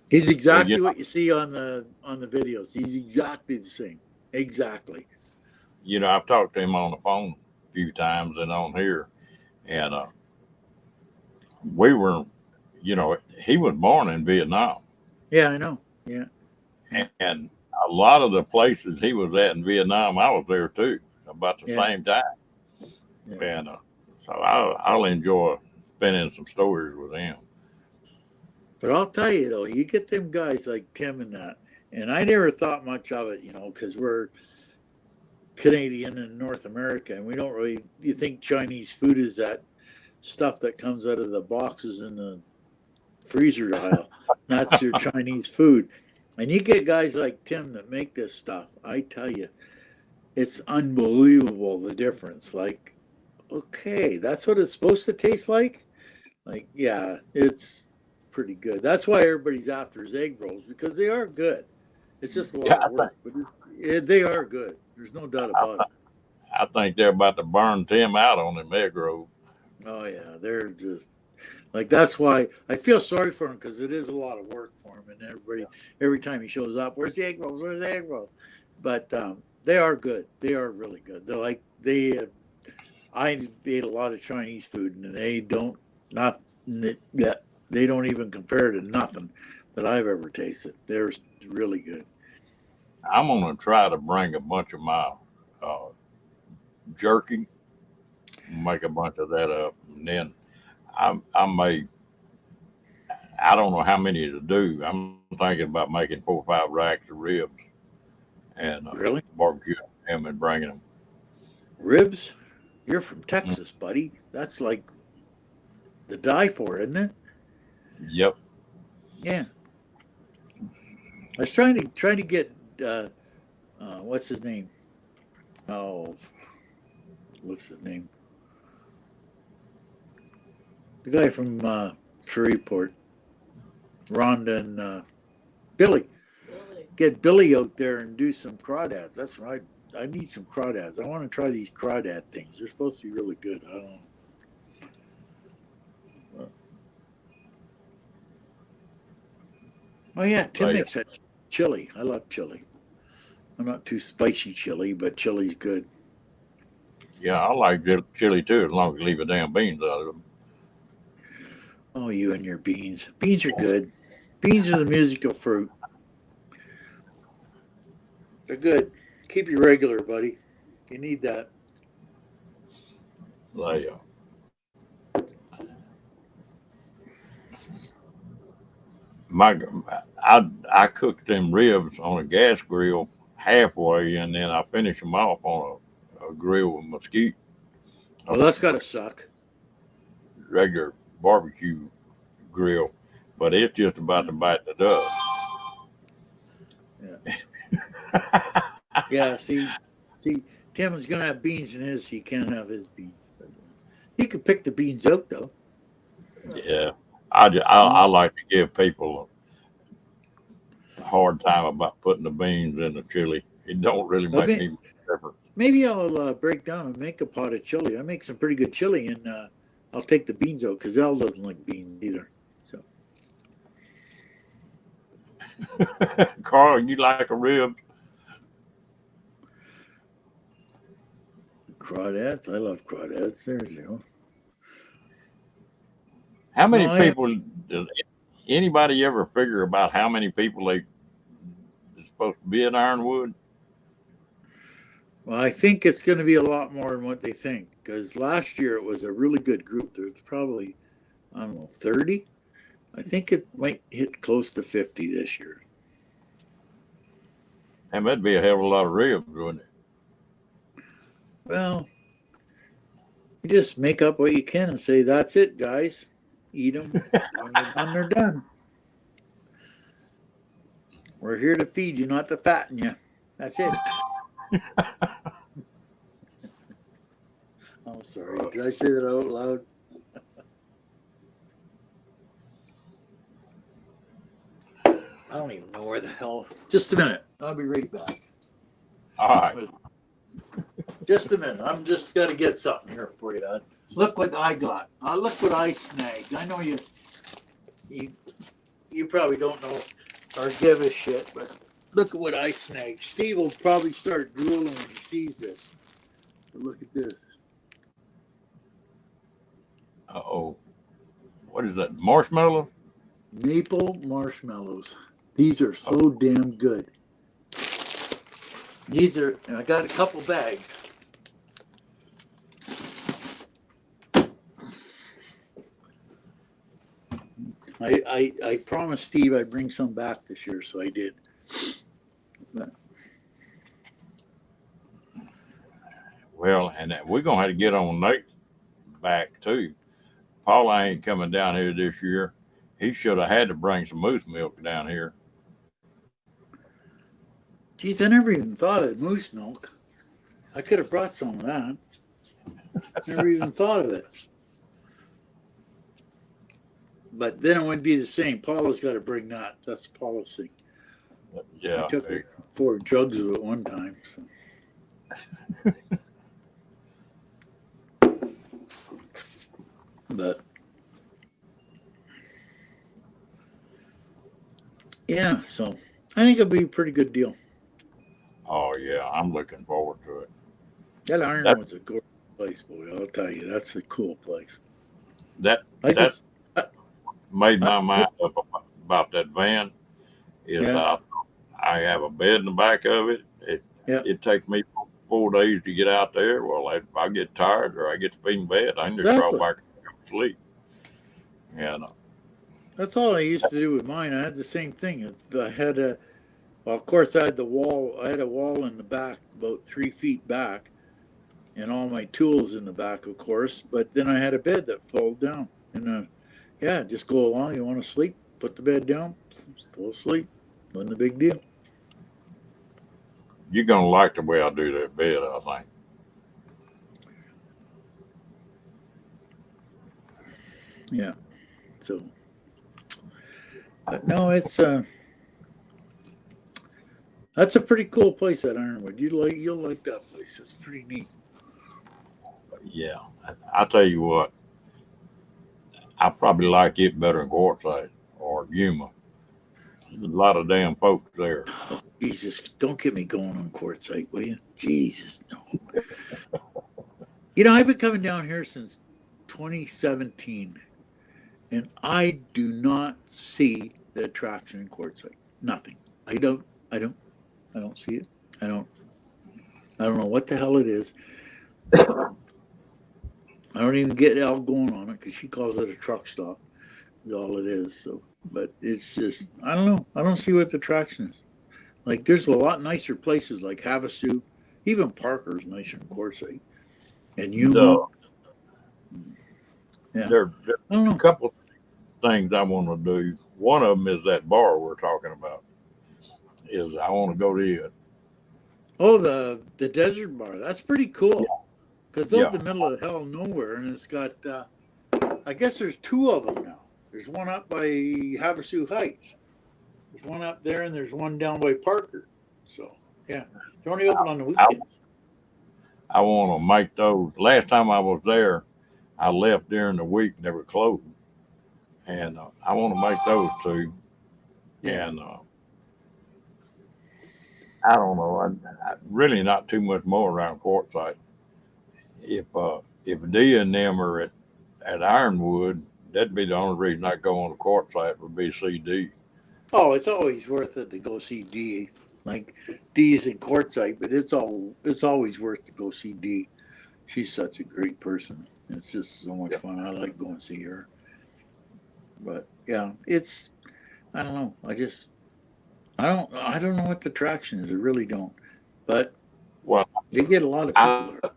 He's exactly what you see on the videos. He's exactly the same. Exactly.
I've talked to him on the phone a few times and on here, and we were, he was born in Vietnam.
Yeah, I know. Yeah.
And a lot of the places he was at in Vietnam, I was there too, about the same time. Yeah. And so I'll enjoy spending some stories with him.
But I'll tell you though, you get them guys like Tim and that, and I never thought much of it, because we're Canadian in North America, and we don't really. You think Chinese food is that stuff that comes out of the boxes in the freezer aisle? That's your Chinese food, and you get guys like Tim that make this stuff. I tell you, it's unbelievable the difference. Like, okay, that's what it's supposed to taste like. Like, yeah, it's pretty good. That's why everybody's after his egg rolls because they are good. It's just a
Yeah,
lot of work, but they are good. There's no doubt about it.
I think they're about to burn Tim out on them egg rolls.
Oh yeah, they're just like that's why I feel sorry for him because it is a lot of work for him, and every time he shows up, where's the egg rolls? Where's the egg rolls? But they are good. They are really good. They're like I ate a lot of Chinese food, and they don't not yeah, they don't even compare to nothing that I've ever tasted. They're really good.
I'm gonna try to bring a bunch of my uh, jerky, make a bunch of that up, and then I may. I don't know how many to do. I'm thinking about making 4 or 5 racks of ribs and
Really,
barbecue them and bringing them.
ribs? You're from Texas, buddy. That's like the die for, isn't it?
Yep.
Yeah. I was trying to get what's his name? Oh, what's his name? The guy from Shreveport, Rhonda and Billy. Get Billy out there and do some crawdads. That's right. I need some crawdads. I want to try these crawdad things. They're supposed to be really good. I don't know. Oh yeah, Tim
Like,
makes that chili. I love chili. I'm not too spicy chili, but chili's good.
yeah, I like chili too, as long as you leave the damn beans out of them.
Oh, you and your beans. Beans are good. Beans are the musical fruit. They're good. Keep you regular, buddy. You need that.
Like, my, I cooked them ribs on a gas grill halfway, and then I finished them off on a grill with mesquite, a
Well, that's gotta suck.
regular barbecue grill. But it's just about
Yeah,
to bite the dust.
yeah, yeah. See, Tim is gonna have beans in his. He can't have his beans. But he could pick the beans out though.
Yeah, I
Uh,
like to give people a hard time about putting the beans in the chili. It don't really
well,
make me much difference.
maybe I'll break down and make a pot of chili. I make some pretty good chili, and I'll take the beans out because Elle doesn't like beans either. So
Carl, you like a rib?
crawdads, I love crawdads. There's you know.
How
No,
many people? Does anybody ever figure about how many people they is supposed to be in Ironwood?
well, I think it's going to be a lot more than what they think because last year it was a really good group. There's probably I don't know 30. I think it might hit close to 50 this year.
And that'd be a hell of a lot of ribs, wouldn't it?
Well, you just make up what you can and say that's it, guys. Eat them. When they're done, they're done. We're here to feed you, not to fatten you. That's it. Oh, sorry. Did I say that out loud? I don't even know where the hell. Just a minute. I'll be right back.
All right.
Just a minute. I'm just got to get something here for you. Look what I got. Look what I snagged. I know you, you probably don't know or give a shit, but look at what I snagged. Steve will probably start drooling when he sees this. But look at this.
Uh oh. What is that? Marshmallow?
Maple marshmallows. These are so damn good. These are, and I got a couple bags. I promised Steve I'd bring some back this year, so I did. But,
Well, and we're gonna have to get on Nate back too. Paula ain't coming down here this year. He should have had to bring some moose milk down here.
geez, I never even thought of moose milk. I could have brought some of that. Never even thought of it. But then it wouldn't be the same. Paula's got to bring that. That's the policy.
Yeah.
I took 4 jugs of it one time. So. But yeah, so I think it'll be a pretty good deal.
Oh yeah, I'm looking forward to it.
That Ironwood's a gorgeous place, boy. I'll tell you, that's a cool place.
That made my mind up about that van. Is I have a bed in the back of it. It takes me 4 days to get out there. Well, if I get tired or I get to be in bed, I can just crawl back and go to sleep. And
that's all I used to do with mine. I had the same thing. I had well, of course, I had the wall. I had a wall in the back, about 3 feet back, and all my tools in the back, of course. But then I had a bed that folded down, and just go along. You want to sleep? Put the bed down, fall asleep. Wasn't a big deal.
You're gonna like the way I do that bed, I think.
Yeah. So, but no, it's that's a pretty cool place at Ironwood. You'll like that place. It's pretty neat.
Yeah, I tell you what, I probably like it better than Quartzsite or Yuma. There's a lot of damn folks there.
Oh, Jesus, don't get me going on Quartzsite, will you? Jesus, no. I've been coming down here since 2017, and I do not see the attraction in Quartzsite. Nothing. I don't see it. I don't know what the hell it is. I don't even get Elle going on it because she calls it a truck stop. Is all it is. So, but it's just I don't know. I don't see what the attraction is. Like there's a lot nicer places like Havasu, even Parker's nicer than Quartzsite, and Yuma. Yeah,
There
I don't know.
a couple of things I want to do. One of them is that bar we're talking about. Is I want to go to it.
Oh, the desert bar. That's pretty cool. Because it's out in the middle of hell nowhere, and it's got. I guess there's 2 of them now. There's one up by Havasu Heights. There's one up there, and there's one down by Parker. So yeah, they're only open on the weekends.
I want to make those. Last time I was there, I left during the week. They were closed, and I want to make those 2.
Yeah.
And I don't know. I really not too much more around Quartzsite. If Dia and them are at Ironwood, that'd be the only reason I go on the Quartzsite would be CD.
Oh, it's always worth it to go see D. Like D's in Quartzsite, but it's always worth to go see D. She's such a great person. It's just so much fun. I like going to see her. But yeah, I don't know. I don't know what the attraction is. I really don't. But
Well,
they get a lot of people there.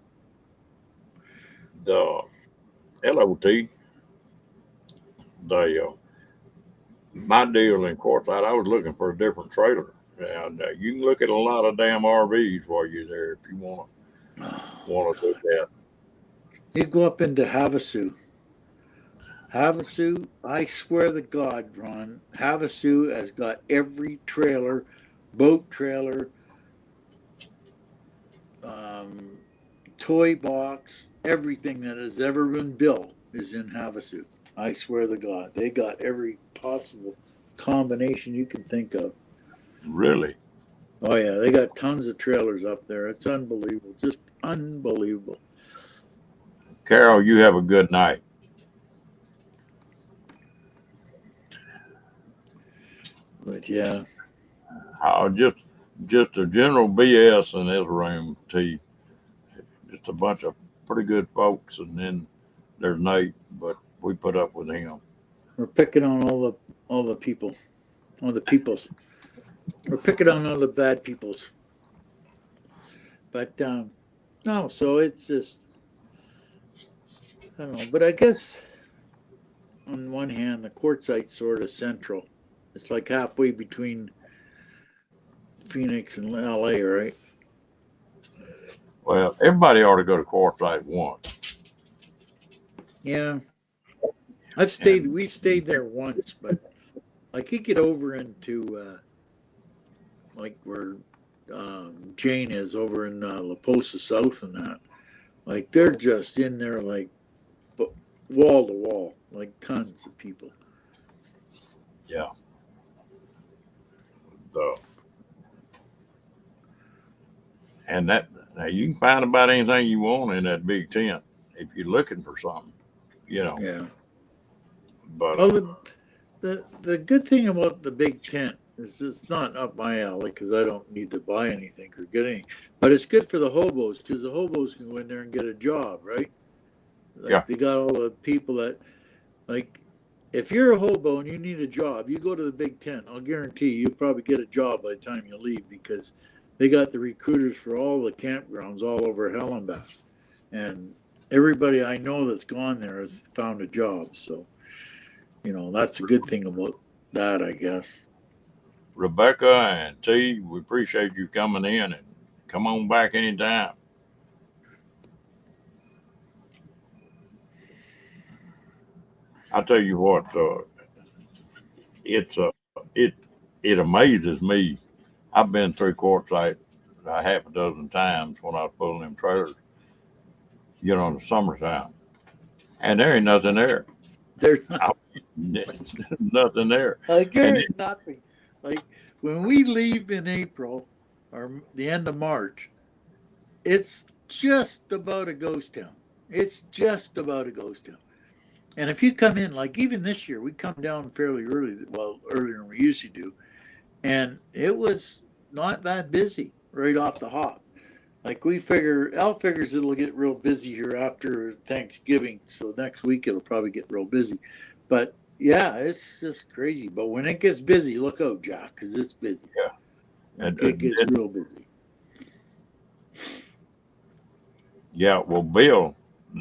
The LOT, my deal in Quartzsite, I was looking for a different trailer, and you can look at a lot of damn RVs while you're there if you want to do that.
You go up into Havasu. Havasu, I swear to God, Ron, Havasu has got every trailer, boat trailer, toy box, everything that has ever been built is in Havasu. I swear to God, they got every possible combination you can think of.
Really?
Oh yeah, they got tons of trailers up there. It's unbelievable, just unbelievable.
Carol, you have a good night.
But yeah,
just a general BS in this room, T. Just a bunch of pretty good folks, and then there's Nate, but we put up with him.
we're picking on all the all the people, all the peoples. We're picking on all the bad peoples. But no, so it's just I don't know. But I guess on one hand, the quartzite's sort of central. It's like halfway between Phoenix and LA, right?
Well, everybody ought to go to Quartzsite once.
Yeah.
And
We've stayed there once, but like you get over into like where Jane is over in La Posa South and that. Like they're just in there like wall to wall, like tons of people.
yeah, so, and that now you can find about anything you want in that big tent if you're looking for something, you know.
Yeah.
But
Well, the good thing about the big tent is it's not up my alley because I don't need to buy anything or get any. But it's good for the hobos because the hobos can go in there and get a job, right?
yeah,
Like they got all the people that like. If you're a hobo and you need a job, you go to the big tent. I'll guarantee you'll probably get a job by the time you leave because they got the recruiters for all the campgrounds all over Hallenbach. And everybody I know that's gone there has found a job. So, that's a good thing about that, I guess.
Rebecca and T, we appreciate you coming in and come on back anytime. I tell you what, it's it amazes me. I've been through Quartzsite a half a dozen times when I was pulling them trailers, in the summertime, and there ain't nothing there.
There's not,
I, nothing there,
like,
and
there is nothing. Like, when we leave in April or the end of March, it's just about a ghost town. It's just about a ghost town. And if you come in, like even this year, we come down fairly early, well, earlier than we usually do, and it was not that busy right off the hop. Like Al figures it'll get real busy here after Thanksgiving, so next week it'll probably get real busy. But yeah, it's just crazy. But when it gets busy, look out, Jack, because it's busy.
yeah,
Like it gets real busy.
yeah. Well, Bill,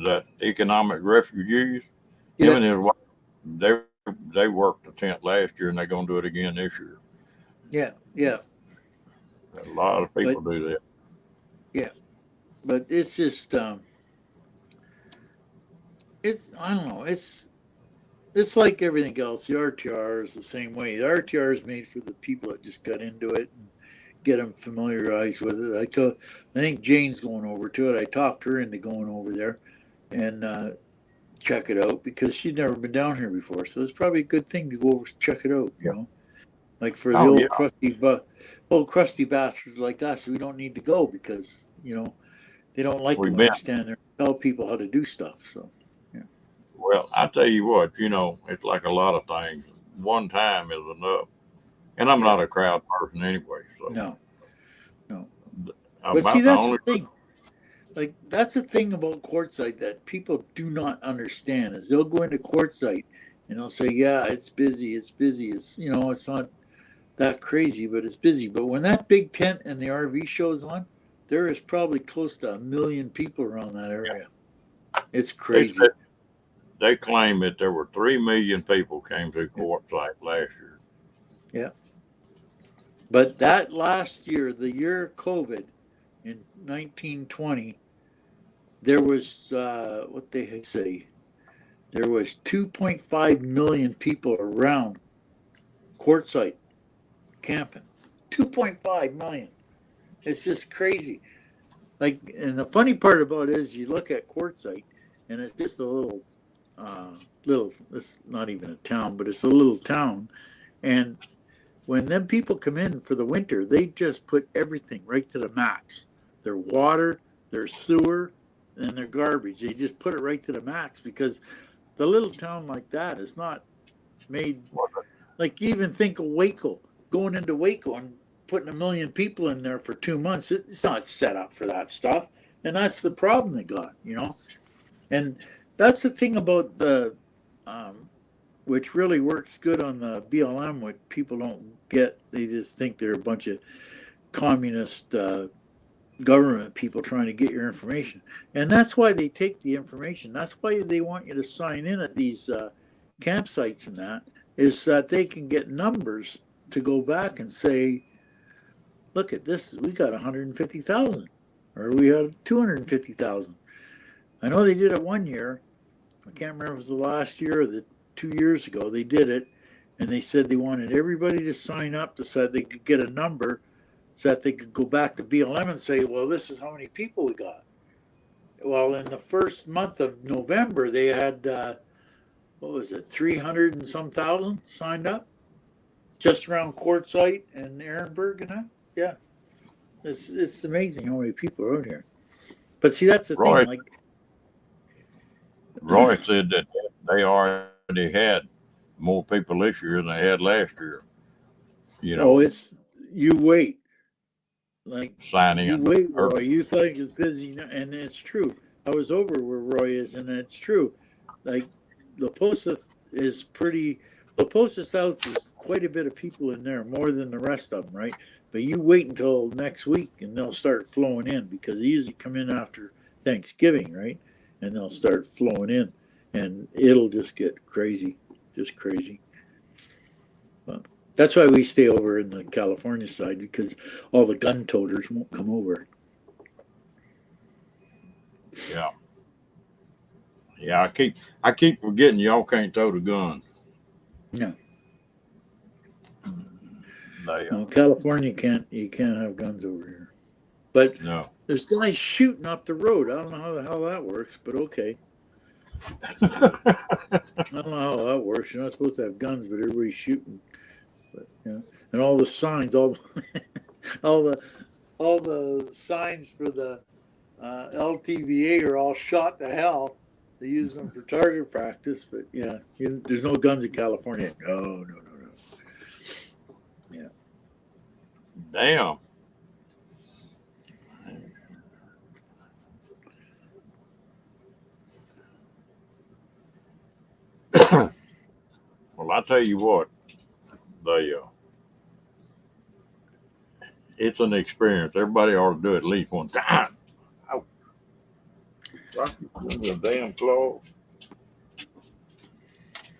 that economic refugees, him
Yeah,
and his wife, they they worked the tent last year, and they're gonna do it again this year.
yeah, yeah.
A lot of
But
people do that.
yeah, but it's just it's I don't know. It's like everything else. The RTR is the same way. The RTR is made for the people that just got into it and get them familiarized with it. I think Jane's going over to it. I talked her into going over there and check it out because she'd never been down here before. So it's probably a good thing to go over and check it out. Like for the
Oh yeah,
old crusty bastards like us, we don't need to go because they don't like it
we've
when
been.
you stand there and tell people how to do stuff. So yeah,
Well, I tell you what, it's like a lot of things. One time is enough, and I'm
yeah,
not a crowd person anyway. So
no, no. But see,
about the
that's the
only
thing. Like that's the thing about quartzite that people do not understand is they'll go into quartzite and they'll say, "Yeah, it's busy. It's busy. It's not that crazy, but it's busy." But when that big tent and the RV shows on, there is probably close to 1 million people around that area. It's
they
crazy.
said they claim that there were 3 million people came to
Yeah,
Quartzsite last year.
yeah. But that last year, the year of COVID in 1920, there was what they say. There was 2.5 million people around Quartzsite camping. 2.5 million. It's just crazy. Like, and the funny part about it is you look at Quartzsite, and it's just a little. It's not even a town, but it's a little town. And when them people come in for the winter, they just put everything right to the max. Their water, their sewer, and their garbage. They just put it right to the max because the little town like that is not made like even think of Waco, going into Waco and putting 1 million people in there for 2 months. It's not set up for that stuff, and that's the problem they got. And that's the thing about the um, which really works good on the BLM, what people don't get. They just think they're a bunch of communist government people trying to get your information. And that's why they take the information. That's why they want you to sign in at these campsites and that, is that they can get numbers to go back and say, look at this, we got 150,000 or we had 250,000. I know they did it one year. I can't remember if it was the last year or the 2 years ago. They did it, and they said they wanted everybody to sign up so that they could get a number so that they could go back to BLM and say, well, this is how many people we got. Well, in the first month of November, they had, 300 and some thousand signed up just around Quartzsite and Ehrenberg and that. Yeah. It's amazing how many people are out here. But see, that's the
Roy,
thing. Like
Roy said that they already had more people this year than they had last year. You know,
it's you wait. Like
sign
you
in.
wait, Roy. You think it's busy, and it's true. I was over where Roy is, and it's true. Like La Posa is pretty. La Posa South is quite a bit of people in there, more than the rest of them, right? But you wait until next week, and they'll start flowing in because they usually come in after Thanksgiving, right? And they'll start flowing in, and it'll just get crazy, just crazy. But that's why we stay over in the California side, because all the gun toters won't come over.
Yeah. Yeah, I keep forgetting y'all can't tote a gun.
No.
They,
No, California you can't have guns over here. But
no.
there's guys shooting up the road. I don't know how the hell that works, but okay. I don't know how that works. You're not supposed to have guns, but everybody's shooting. But, and all the signs, all the signs for the LTVA are all shot to hell. They use them for target practice, but yeah, there's no guns in California. No. Yeah.
Damn. Well, I tell you what, it's an experience. Everybody ought to do it at least one time. Oh, the damn claw.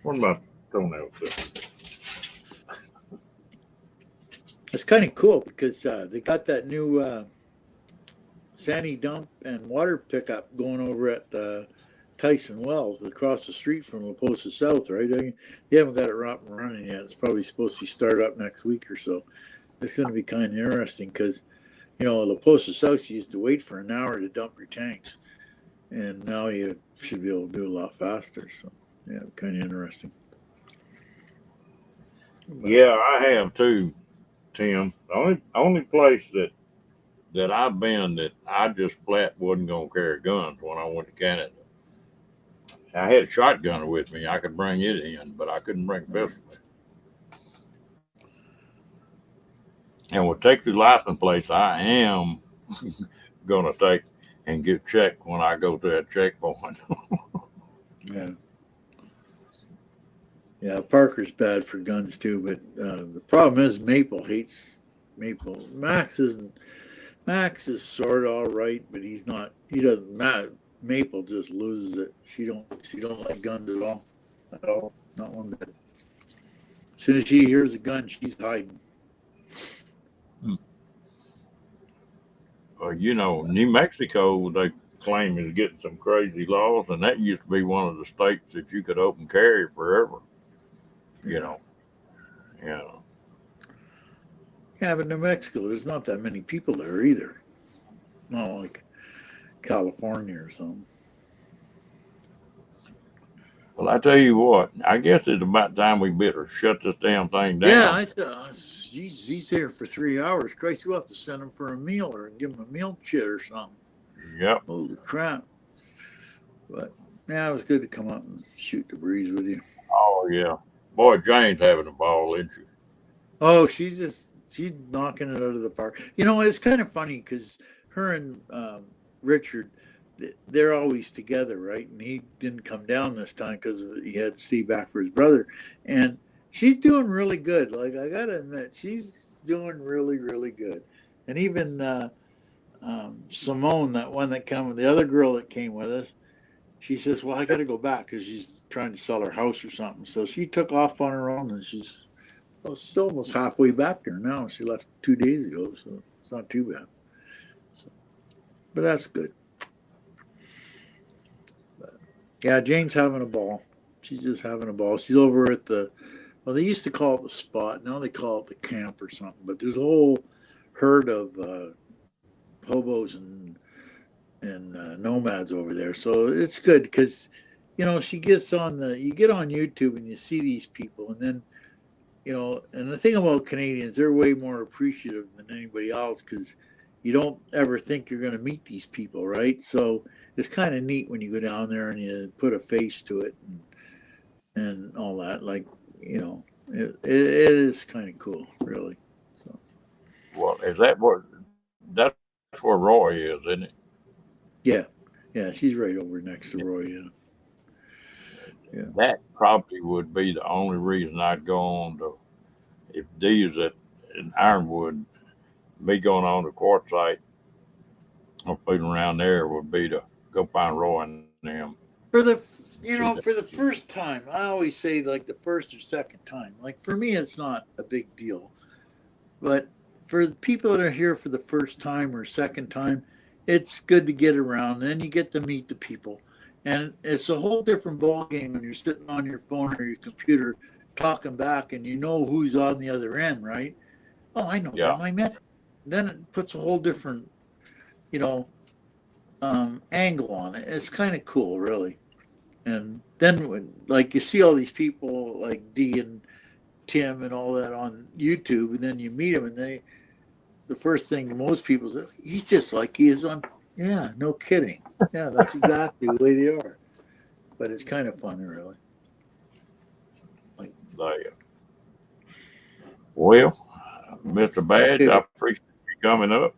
What am I toenails doing?
It's kind of cool because they got that new sandy dump and water pickup going over at Tyson Wells across the street from La Posa South, right? They haven't got it up and running yet. It's probably supposed to be start up next week or so. It's going to be kind of interesting because, La Posa South, you used to wait for an hour to dump your tanks, and now you should be able to do a lot faster. So, yeah, kind of interesting. But,
Yeah, I have too, Tim. The only place that I've been that I just flat wasn't gonna carry guns when I went to Canada. I had a shotgun with me. I could bring it in, but I couldn't bring a pistol. And with Texas license plates, I am gonna take and get checked when I go to that checkpoint.
yeah. Yeah, Parker's bad for guns too, but the problem is Maple hates Maple. Max is sort of all right, but he's not. He doesn't. Maple just loses it. She don't like guns at all. At all, not one bit. As soon as she hears a gun, she's hiding.
New Mexico, they claim is getting some crazy laws, and that used to be one of the states that you could open carry forever. Yeah,
but New Mexico, there's not that many people there either. Not like California or something.
Well, I tell you what, I guess it's about time we better shut this damn thing down.
Yeah, I said, he's here for 3 hours. Christ, we'll have to send him for a meal or give him a meal kit or something.
Yep.
Holy crap. But, yeah, it was good to come up and shoot the breeze with you.
Oh, yeah. Boy, Jane's having a ball, isn't she?
Oh, she's knocking it out of the park. It's kind of funny because her and Richard they're always together, right? And he didn't come down this time because he had to stay back for his brother. And she's doing really good. Like, I gotta admit, she's doing really, really good. And even Simone, that one that came, the other girl that came with us, she says, "Well, I got to go back because she's trying to sell her house or something." So she took off on her own, and she's still almost halfway back there now. She left 2 days ago, so it's not too bad. So, but that's good. But, yeah, Jane's having a ball. She's just having a ball. She's over at well, they used to call it the spot. Now they call it the camp or something. But there's a whole herd of hobos and nomads over there. So it's good because, she gets on you get on YouTube and you see these people, and then, and the thing about Canadians, they're way more appreciative than anybody else because you don't ever think you're going to meet these people, right? So it's kind of neat when you go down there and you put a face to it and all that. Like, it is kind of cool, really. So.
Well, that's where Roy is, isn't it?
Yeah, she's right over next to Roy. Yeah.
That probably would be the only reason I'd go on to, if D is in Ironwood, me going on to Quartzsite or fooling around there would be to go find Roy and them.
For the first time, I always say like the first or second time. Like for me, it's not a big deal, but for the people that are here for the first time or second time, it's good to get around. And then you get to meet the people, and it's a whole different ball game when you're sitting on your phone or your computer talking back, and you know who's on the other end, right? Oh, I know them. I met. Then it puts a whole different, angle on it. It's kind of cool, really. And then when, like, you see all these people like D and Tim and all that on YouTube, and then you meet them, and the first thing most people say, he's just like he is on. Yeah, no kidding. Yeah, that's exactly the way they are. But it's kind of fun, really.
Well, Mr. Badge, I appreciate you coming up.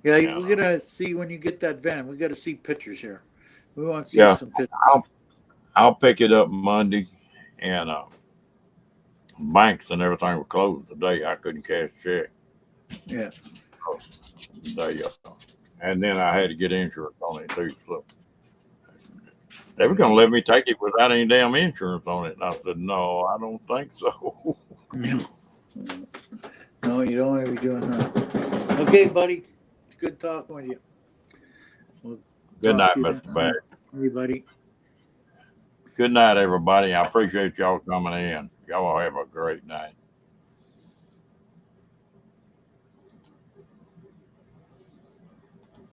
Yeah, we're gonna see when you get that van. We got to see pictures here. We want to see some pictures.
I'll pick it up Monday, and banks and everything were closed today. I couldn't cash a check.
Yeah.
And then I had to get insurance on it too. So they were going to let me take it without any damn insurance on it. And I said, no, I don't think so.
No, you don't want to be doing that. Okay, buddy. It's good talking with you.
Good night, Mr. Badge.
Hey, buddy.
Good night, everybody. I appreciate y'all coming in. Y'all have a great night.